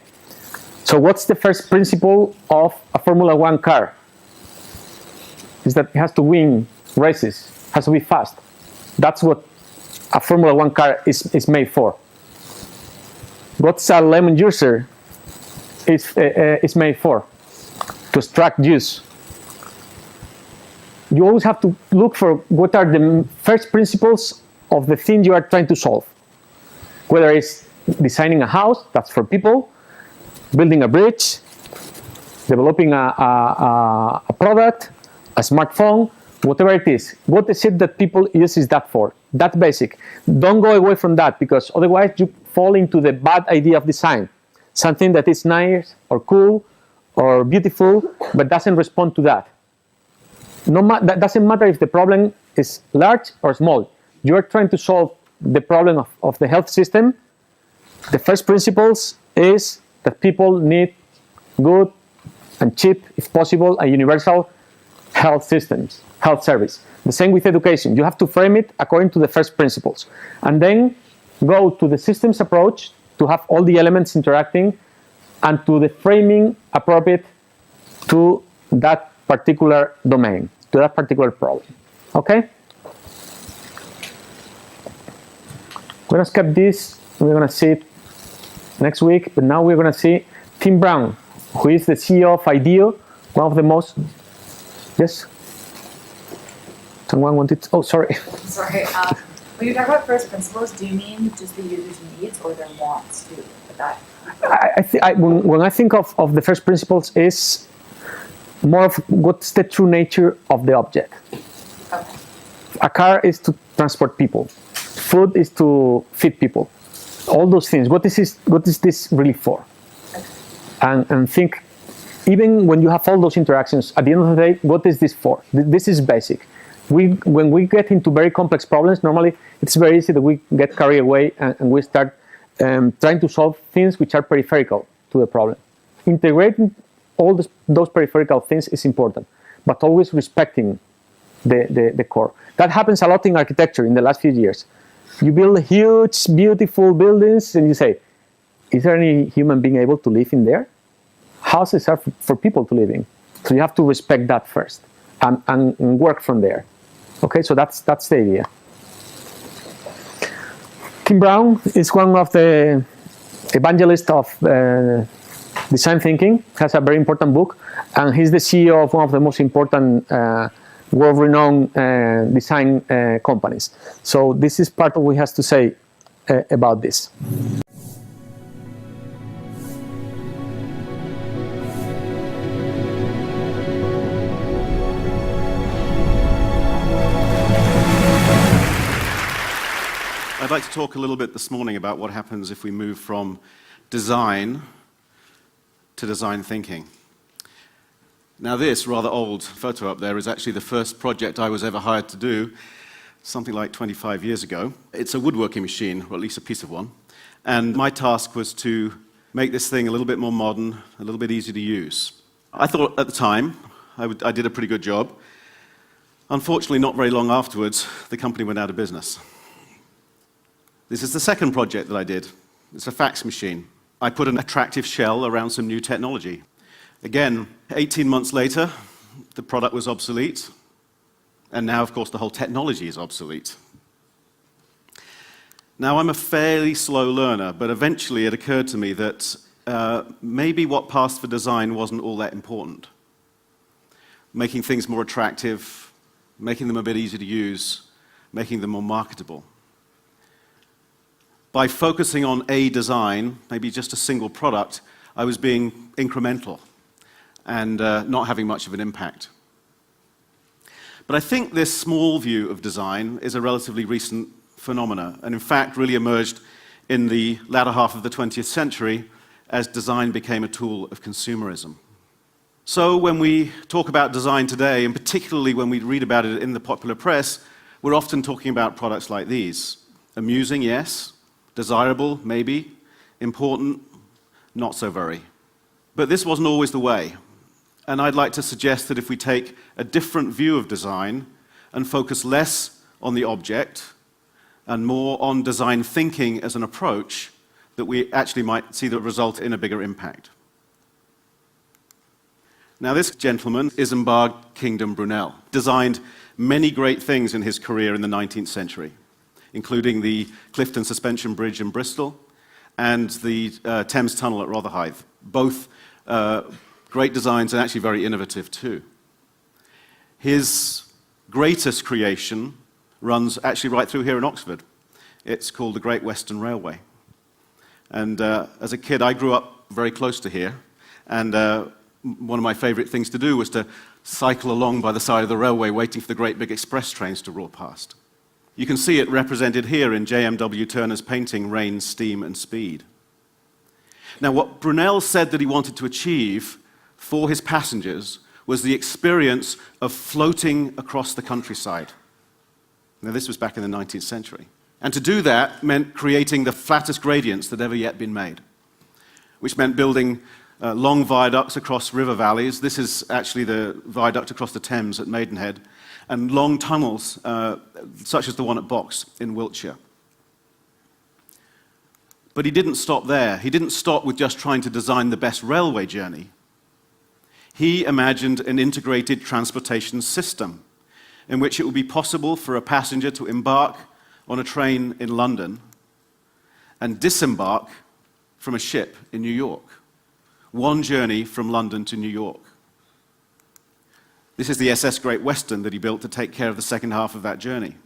So what's the first principle of a Formula 1 car? Is that it has to win races, has to be fast. That's what a Formula 1 car is made for. What's a lemon juicer is made for? To extract juice. You always have to look for what are the first principles of the thing you are trying to solve. Whether it's designing a house, that's for people, building a bridge, developing a product, a smartphone, whatever it is. What is it that people use that for? That's basic. Don't go away from that, because otherwise you fall into the bad idea of design. Something that is nice or cool or beautiful, but doesn't respond to that. That doesn't matter if the problem is large or small. You are trying to solve the problem of the health system. The first principles is that people need good and cheap, if possible, and universal health systems, health service. The same with education. You have to frame it according to the first principles, and then go to the systems approach to have all the elements interacting, and to the framing appropriate to that particular domain, to that particular problem. Okay? We're going to skip this. We're going to see it next week, but now we're going to see Tim Brown. who is the CEO of IDEO, one of the most... Yes? Someone wanted to... Oh, sorry. Sorry. When you talk about first principles, do you mean just the user's needs or their wants too? When I think of the first principles, is more of what's the true nature of the object. Okay. A car is to transport people. Food is to feed people. All those things. What is this really for? Okay. And think, even when you have all those interactions, at the end of the day, what is this for? This is basic. When we get into very complex problems, normally it's very easy that we get carried away and we start trying to solve things which are peripheral to the problem. Integrating all those peripheral things is important, but always respecting the core. That happens a lot in architecture in the last few years. You build huge, beautiful buildings and you say, is there any human being able to live in there? Houses are for people to live in. So you have to respect that first and work from there. Okay, so that's the idea. Kim Brown is one of the evangelists of design thinking, has a very important book, and he's the CEO of one of the most important world-renowned design companies. So this is part of what he has to say about this. I'd like to talk a little bit this morning about what happens if we move from design to design thinking. Now this rather old photo up there is actually the first project I was ever hired to do, something like 25 years ago. It's a woodworking machine, or at least a piece of one, and my task was to make this thing a little bit more modern, a little bit easier to use. I thought at the time I did a pretty good job. Unfortunately, not very long afterwards, the company went out of business. This is the second project that I did. It's a fax machine. I put an attractive shell around some new technology. Again, 18 months later, the product was obsolete, and now, of course, the whole technology is obsolete. Now, I'm a fairly slow learner, but eventually it occurred to me that maybe what passed for design wasn't all that important. Making things more attractive, making them a bit easier to use, making them more marketable. By focusing on a design, maybe just a single product, I was being incremental and not having much of an impact. But I think this small view of design is a relatively recent phenomena, and in fact really emerged in the latter half of the 20th century as design became a tool of consumerism. So when we talk about design today, and particularly when we read about it in the popular press, we're often talking about products like these. Amusing, yes. Desirable, maybe. Important, not so very. But this wasn't always the way. And I'd like to suggest that if we take a different view of design and focus less on the object and more on design thinking as an approach, that we actually might see the result in a bigger impact. Now this gentleman, Isambard Kingdom Brunel, designed many great things in his career in the 19th century, including the Clifton Suspension Bridge in Bristol and the Thames Tunnel at Rotherhithe, both great designs and actually very innovative too. His greatest creation runs actually right through here in Oxford. It's called the Great Western Railway. And as a kid, I grew up very close to here, and one of my favorite things to do was to cycle along by the side of the railway waiting for the great big express trains to roar past. You can see it represented here in J.M.W. Turner's painting, Rain, Steam and Speed. Now, what Brunel said that he wanted to achieve for his passengers was the experience of floating across the countryside. Now, this was back in the 19th century. And to do that meant creating the flattest gradients that ever yet been made, which meant building long viaducts across river valleys. This is actually the viaduct across the Thames at Maidenhead, and long tunnels, such as the one at Box in Wiltshire. But he didn't stop there. He didn't stop with just trying to design the best railway journey. He imagined an integrated transportation system in which it would be possible for a passenger to embark on a train in London and disembark from a ship in New York, one journey from London to New York. This is the SS Great Western that he built to take care of the second half of that journey.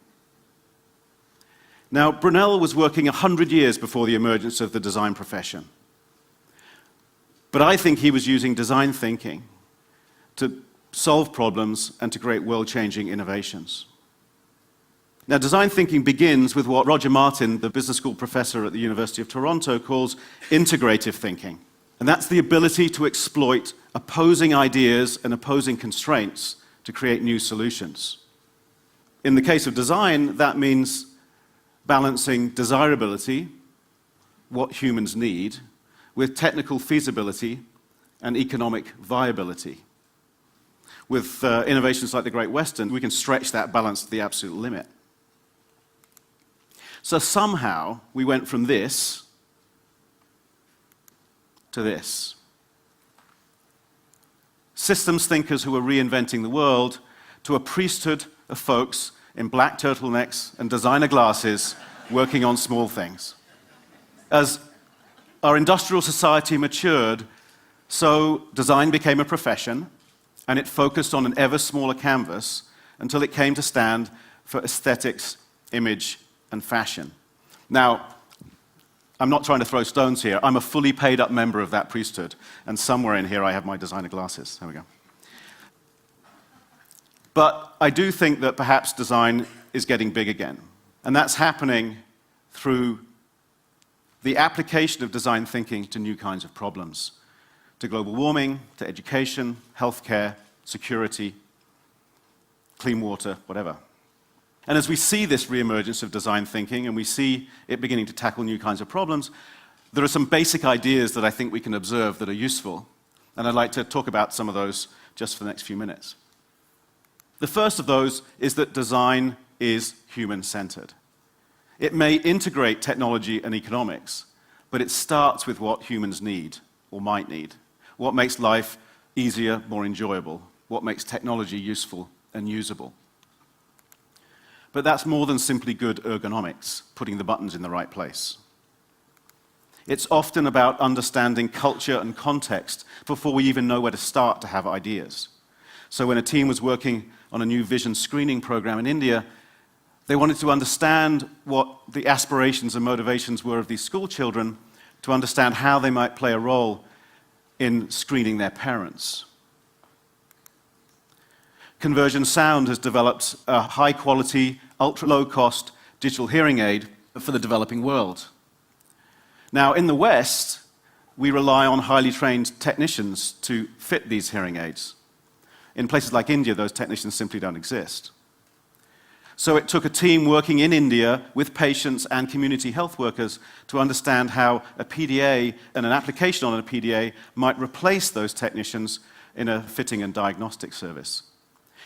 Now, Brunel was working 100 years before the emergence of the design profession. But I think he was using design thinking to solve problems and to create world-changing innovations. Now, design thinking begins with what Roger Martin, the business school professor at the University of Toronto, calls integrative thinking. And that's the ability to exploit opposing ideas and opposing constraints to create new solutions. In the case of design, that means balancing desirability, what humans need, with technical feasibility and economic viability. With innovations like the Great Western, we can stretch that balance to the absolute limit. So somehow, we went from this to this. Systems thinkers who were reinventing the world to a priesthood of folks in black turtlenecks and designer glasses working on small things. As our industrial society matured, so design became a profession, and it focused on an ever smaller canvas until it came to stand for aesthetics, image, and fashion. Now, I'm not trying to throw stones here. I'm a fully paid up member of that priesthood, and somewhere in here I have my designer glasses. There we go. But I do think that perhaps design is getting big again, and that's happening through the application of design thinking to new kinds of problems, to global warming, to education, healthcare, security, clean water, whatever. And as we see this reemergence of design thinking and we see it beginning to tackle new kinds of problems, there are some basic ideas that I think we can observe that are useful. And I'd like to talk about some of those just for the next few minutes. The first of those is that design is human-centered. It may integrate technology and economics, but it starts with what humans need or might need, what makes life easier, more enjoyable, what makes technology useful and usable. But that's more than simply good ergonomics, putting the buttons in the right place. It's often about understanding culture and context before we even know where to start to have ideas. So when a team was working on a new vision screening program in India, they wanted to understand what the aspirations and motivations were of these school children to understand how they might play a role in screening their parents. Conversion Sound has developed a high-quality, ultra-low-cost digital hearing aid for the developing world. Now, in the West, we rely on highly trained technicians to fit these hearing aids. In places like India, those technicians simply don't exist. So it took a team working in India with patients and community health workers to understand how a PDA and an application on a PDA might replace those technicians in a fitting and diagnostic service.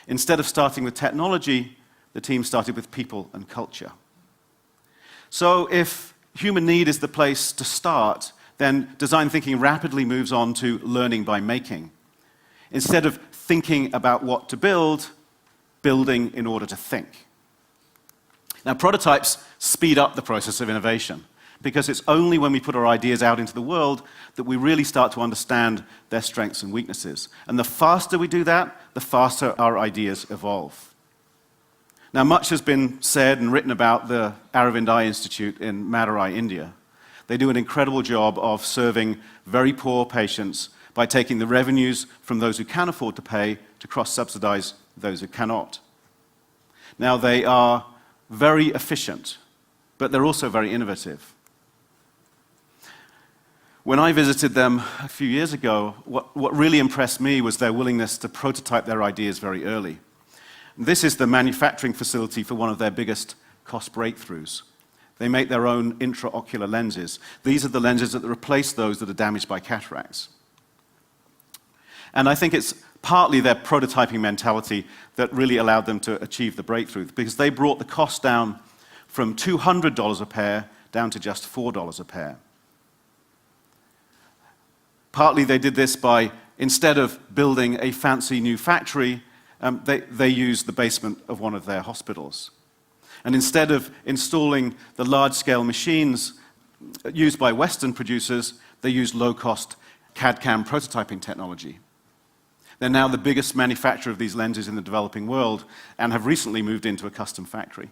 Instead of starting with technology, the team started with people and culture. So if human need is the place to start, then design thinking rapidly moves on to learning by making. Instead of thinking about what to build, building in order to think. Now, prototypes speed up the process of innovation, because it's only when we put our ideas out into the world that we really start to understand their strengths and weaknesses. And the faster we do that, the faster our ideas evolve. Now, much has been said and written about the Aravinda Institute in Madurai, India. They do an incredible job of serving very poor patients by taking the revenues from those who can afford to pay to cross-subsidize those who cannot. Now, they are very efficient, but they're also very innovative. When I visited them a few years ago, what really impressed me was their willingness to prototype their ideas very early. This is the manufacturing facility for one of their biggest cost breakthroughs. They make their own intraocular lenses. These are the lenses that replace those that are damaged by cataracts. And I think it's partly their prototyping mentality that really allowed them to achieve the breakthrough, because they brought the cost down from $200 a pair down to just $4 a pair. Partly they did this by, instead of building a fancy new factory, they used the basement of one of their hospitals. And instead of installing the large-scale machines used by Western producers, they used low-cost CAD/CAM prototyping technology. They're now the biggest manufacturer of these lenses in the developing world and have recently moved into a custom factory.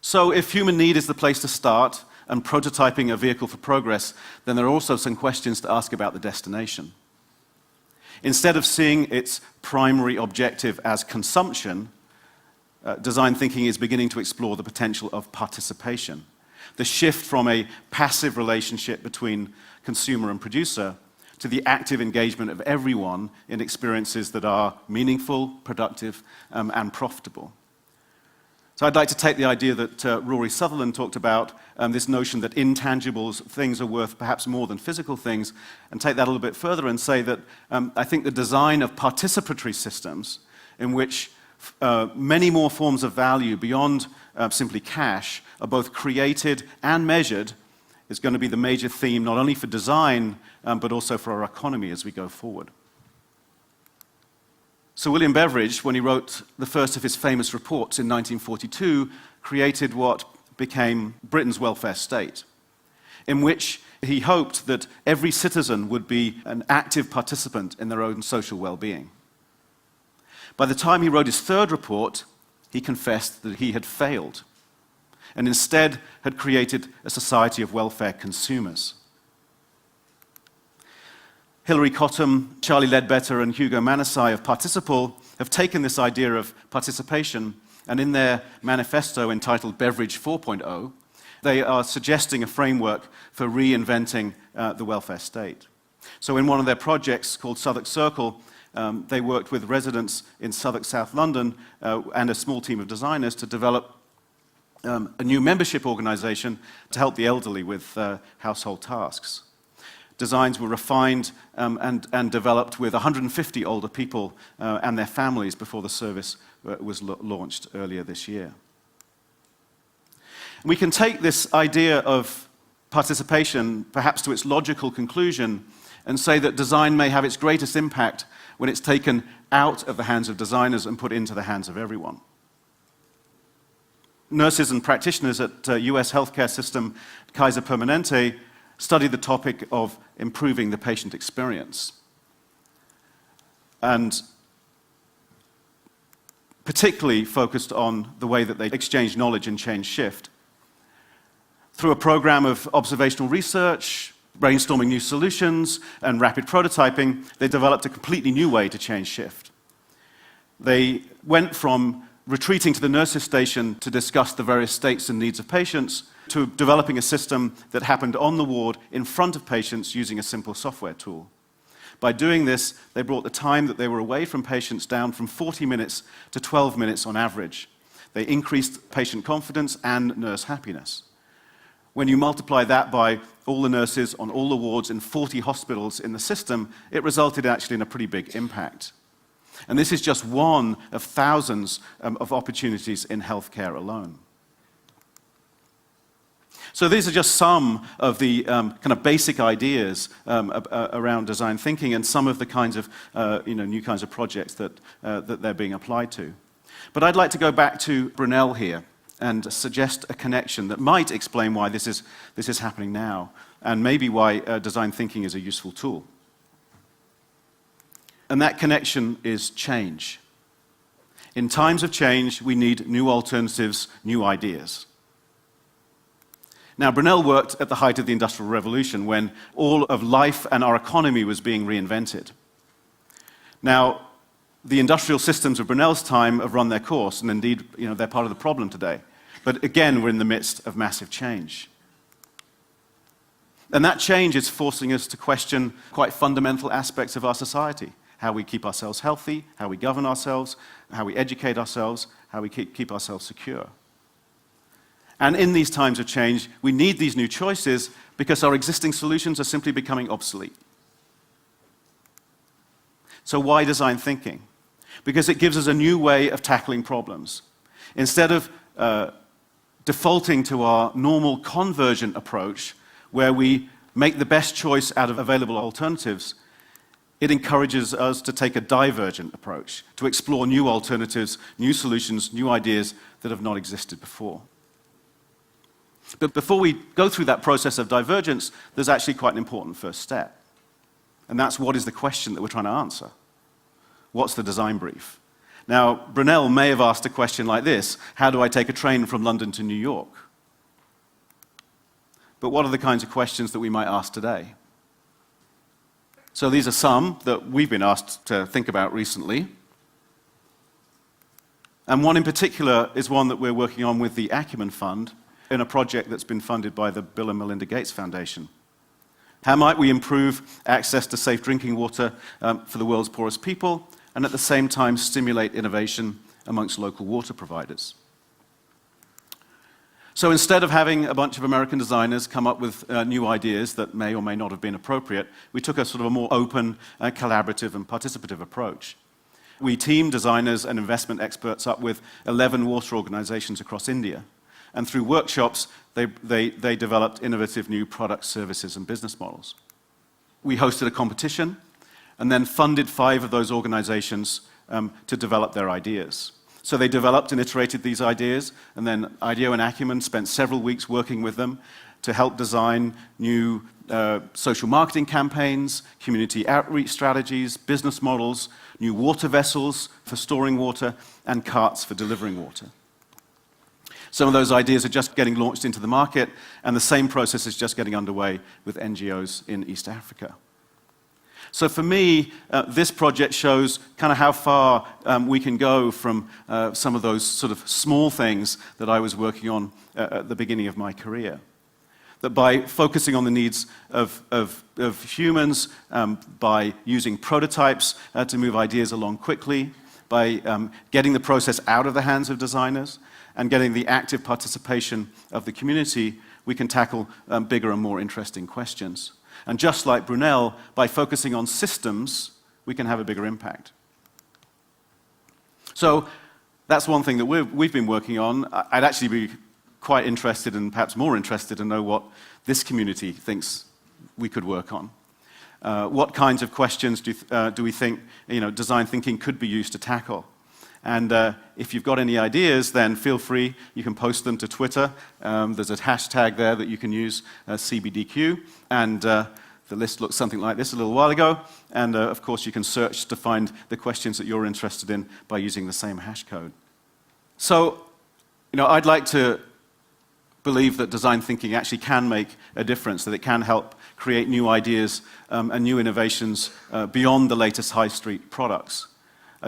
So if human need is the place to start and prototyping a vehicle for progress, then there are also some questions to ask about the destination. Instead of seeing its primary objective as consumption, design thinking is beginning to explore the potential of participation. The shift from a passive relationship between consumer and producer to the active engagement of everyone in experiences that are meaningful, productive, and profitable. So I'd like to take the idea that Rory Sutherland talked about, this notion that intangible things are worth perhaps more than physical things, and take that a little bit further and say that I think the design of participatory systems in which many more forms of value beyond simply cash are both created and measured is going to be the major theme not only for design but also for our economy as we go forward. So William Beveridge, when he wrote the first of his famous reports in 1942, created what became Britain's welfare state, in which he hoped that every citizen would be an active participant in their own social well-being. By the time he wrote his third report, he confessed that he had failed, and instead had created a society of welfare consumers. Hilary Cottam, Charlie Ledbetter, and Hugo Manasai of Participal have taken this idea of participation, and in their manifesto entitled Beveridge 4.0, they are suggesting a framework for reinventing the welfare state. So in one of their projects called Southwark Circle, they worked with residents in Southwark, South London, and a small team of designers to develop a new membership organization to help the elderly with household tasks. Designs were refined and developed with 150 older people and their families before the service was launched earlier this year. We can take this idea of participation perhaps to its logical conclusion and say that design may have its greatest impact when it's taken out of the hands of designers and put into the hands of everyone. Nurses and practitioners at US healthcare system Kaiser Permanente studied the topic of improving the patient experience, and particularly focused on the way that they exchange knowledge and change shift. Through a program of observational research, brainstorming new solutions, and rapid prototyping, they developed a completely new way to change shift. They went from retreating to the nurses' station to discuss the various states and needs of patients, to developing a system that happened on the ward in front of patients using a simple software tool. By doing this, they brought the time that they were away from patients down from 40 minutes to 12 minutes on average. They increased patient confidence and nurse happiness. When you multiply that by all the nurses on all the wards in 40 hospitals in the system, it resulted actually in a pretty big impact. And this is just one of thousands of opportunities in healthcare alone. So these are just some of the kind of basic ideas around design thinking and some of the kinds of new kinds of projects that they're being applied to. But I'd like to go back to Brunel here and suggest a connection that might explain why this is happening now, and maybe why design thinking is a useful tool. And that connection is change. In times of change, we need new alternatives, new ideas. Now, Brunel worked at the height of the Industrial Revolution when all of life and our economy was being reinvented. Now, the industrial systems of Brunel's time have run their course, and indeed, they're part of the problem today. But again, we're in the midst of massive change. And that change is forcing us to question quite fundamental aspects of our society. How we keep ourselves healthy, how we govern ourselves, how we educate ourselves, how we keep ourselves secure. And in these times of change, we need these new choices because our existing solutions are simply becoming obsolete. So why design thinking? Because it gives us a new way of tackling problems. Instead of defaulting to our normal convergent approach, where we make the best choice out of available alternatives, it encourages us to take a divergent approach, to explore new alternatives, new solutions, new ideas that have not existed before. But before we go through that process of divergence, there's actually quite an important first step. And that's, what is the question that we're trying to answer? What's the design brief? Now, Brunel may have asked a question like this: how do I take a train from London to New York? But what are the kinds of questions that we might ask today? So these are some that we've been asked to think about recently. And one in particular is one that we're working on with the Acumen Fund in a project that's been funded by the Bill and Melinda Gates Foundation. How might we improve access to safe drinking water for the world's poorest people, and at the same time stimulate innovation amongst local water providers? So instead of having a bunch of American designers come up with new ideas that may or may not have been appropriate, we took a sort of a more open, collaborative and participative approach. We teamed designers and investment experts up with 11 water organizations across India. And through workshops, they developed innovative new products, services, and business models. We hosted a competition and then funded 5 of those organizations to develop their ideas. So they developed and iterated these ideas, and then IDEO and Acumen spent several weeks working with them to help design new social marketing campaigns, community outreach strategies, business models, new water vessels for storing water, and carts for delivering water. Some of those ideas are just getting launched into the market, and the same process is just getting underway with NGOs in East Africa. So for me, this project shows kind of how far we can go from some of those sort of small things that I was working on at the beginning of my career. That by focusing on the needs of humans, by using prototypes to move ideas along quickly, by getting the process out of the hands of designers, and getting the active participation of the community, we can tackle bigger and more interesting questions. And just like Brunel, by focusing on systems, we can have a bigger impact. So that's one thing that we've been working on. I'd actually be quite interested, and perhaps more interested, to know what this community thinks we could work on. What kinds of questions do we think design thinking could be used to tackle? And if you've got any ideas, then feel free. You can post them to Twitter. There's a hashtag there that you can use, CBDQ. And the list looked something like this a little while ago. And of course, you can search to find the questions that you're interested in by using the same hash code. So, I'd like to believe that design thinking actually can make a difference, that it can help create new ideas and new innovations beyond the latest high street products.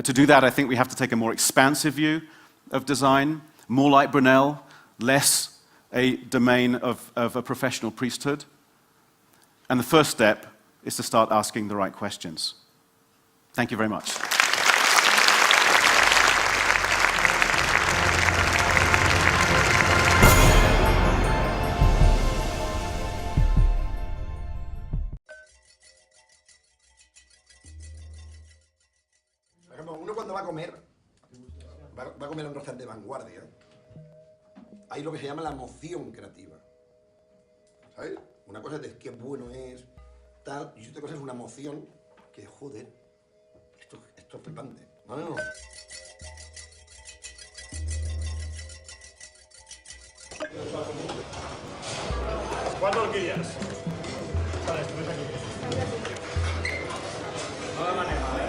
To do that, I think we have to take a more expansive view of design, more like Brunel, less a domain of a professional priesthood. And the first step is to start asking the right questions. Thank you very much. Uno cuando va a comer en un restaurante de vanguardia, hay lo que se llama la moción creativa. ¿Sabes? Una cosa es qué bueno es, tal, y otra cosa es una moción que, joder, esto es flipante. No. ¿Cuántos horquillas? Vale, esto es aquí. No de manera, ¿eh?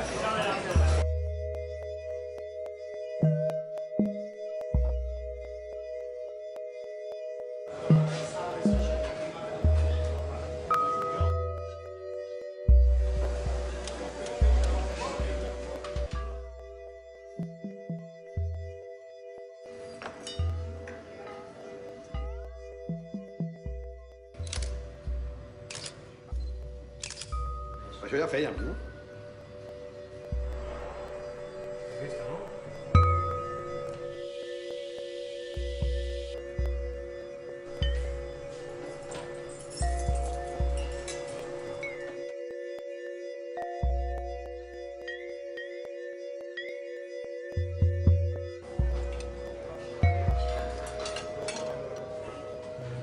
Això ja fèiem, no?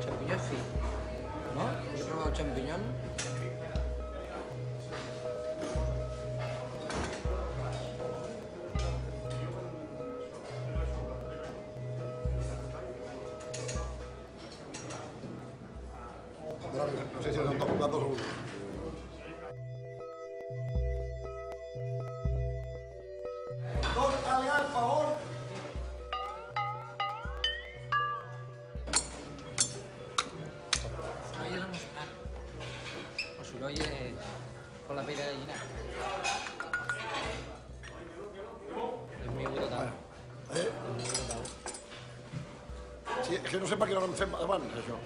Champiñón sí. ¿No? Yo he probado champiñón. No sé si són dos platos o uno. Dos aliats, al favor. Soroll és emocionant. O soroll és con la pell de gallina. És meu total. És meu total. Sí, és que no sé per què no l'hem fet abans, això.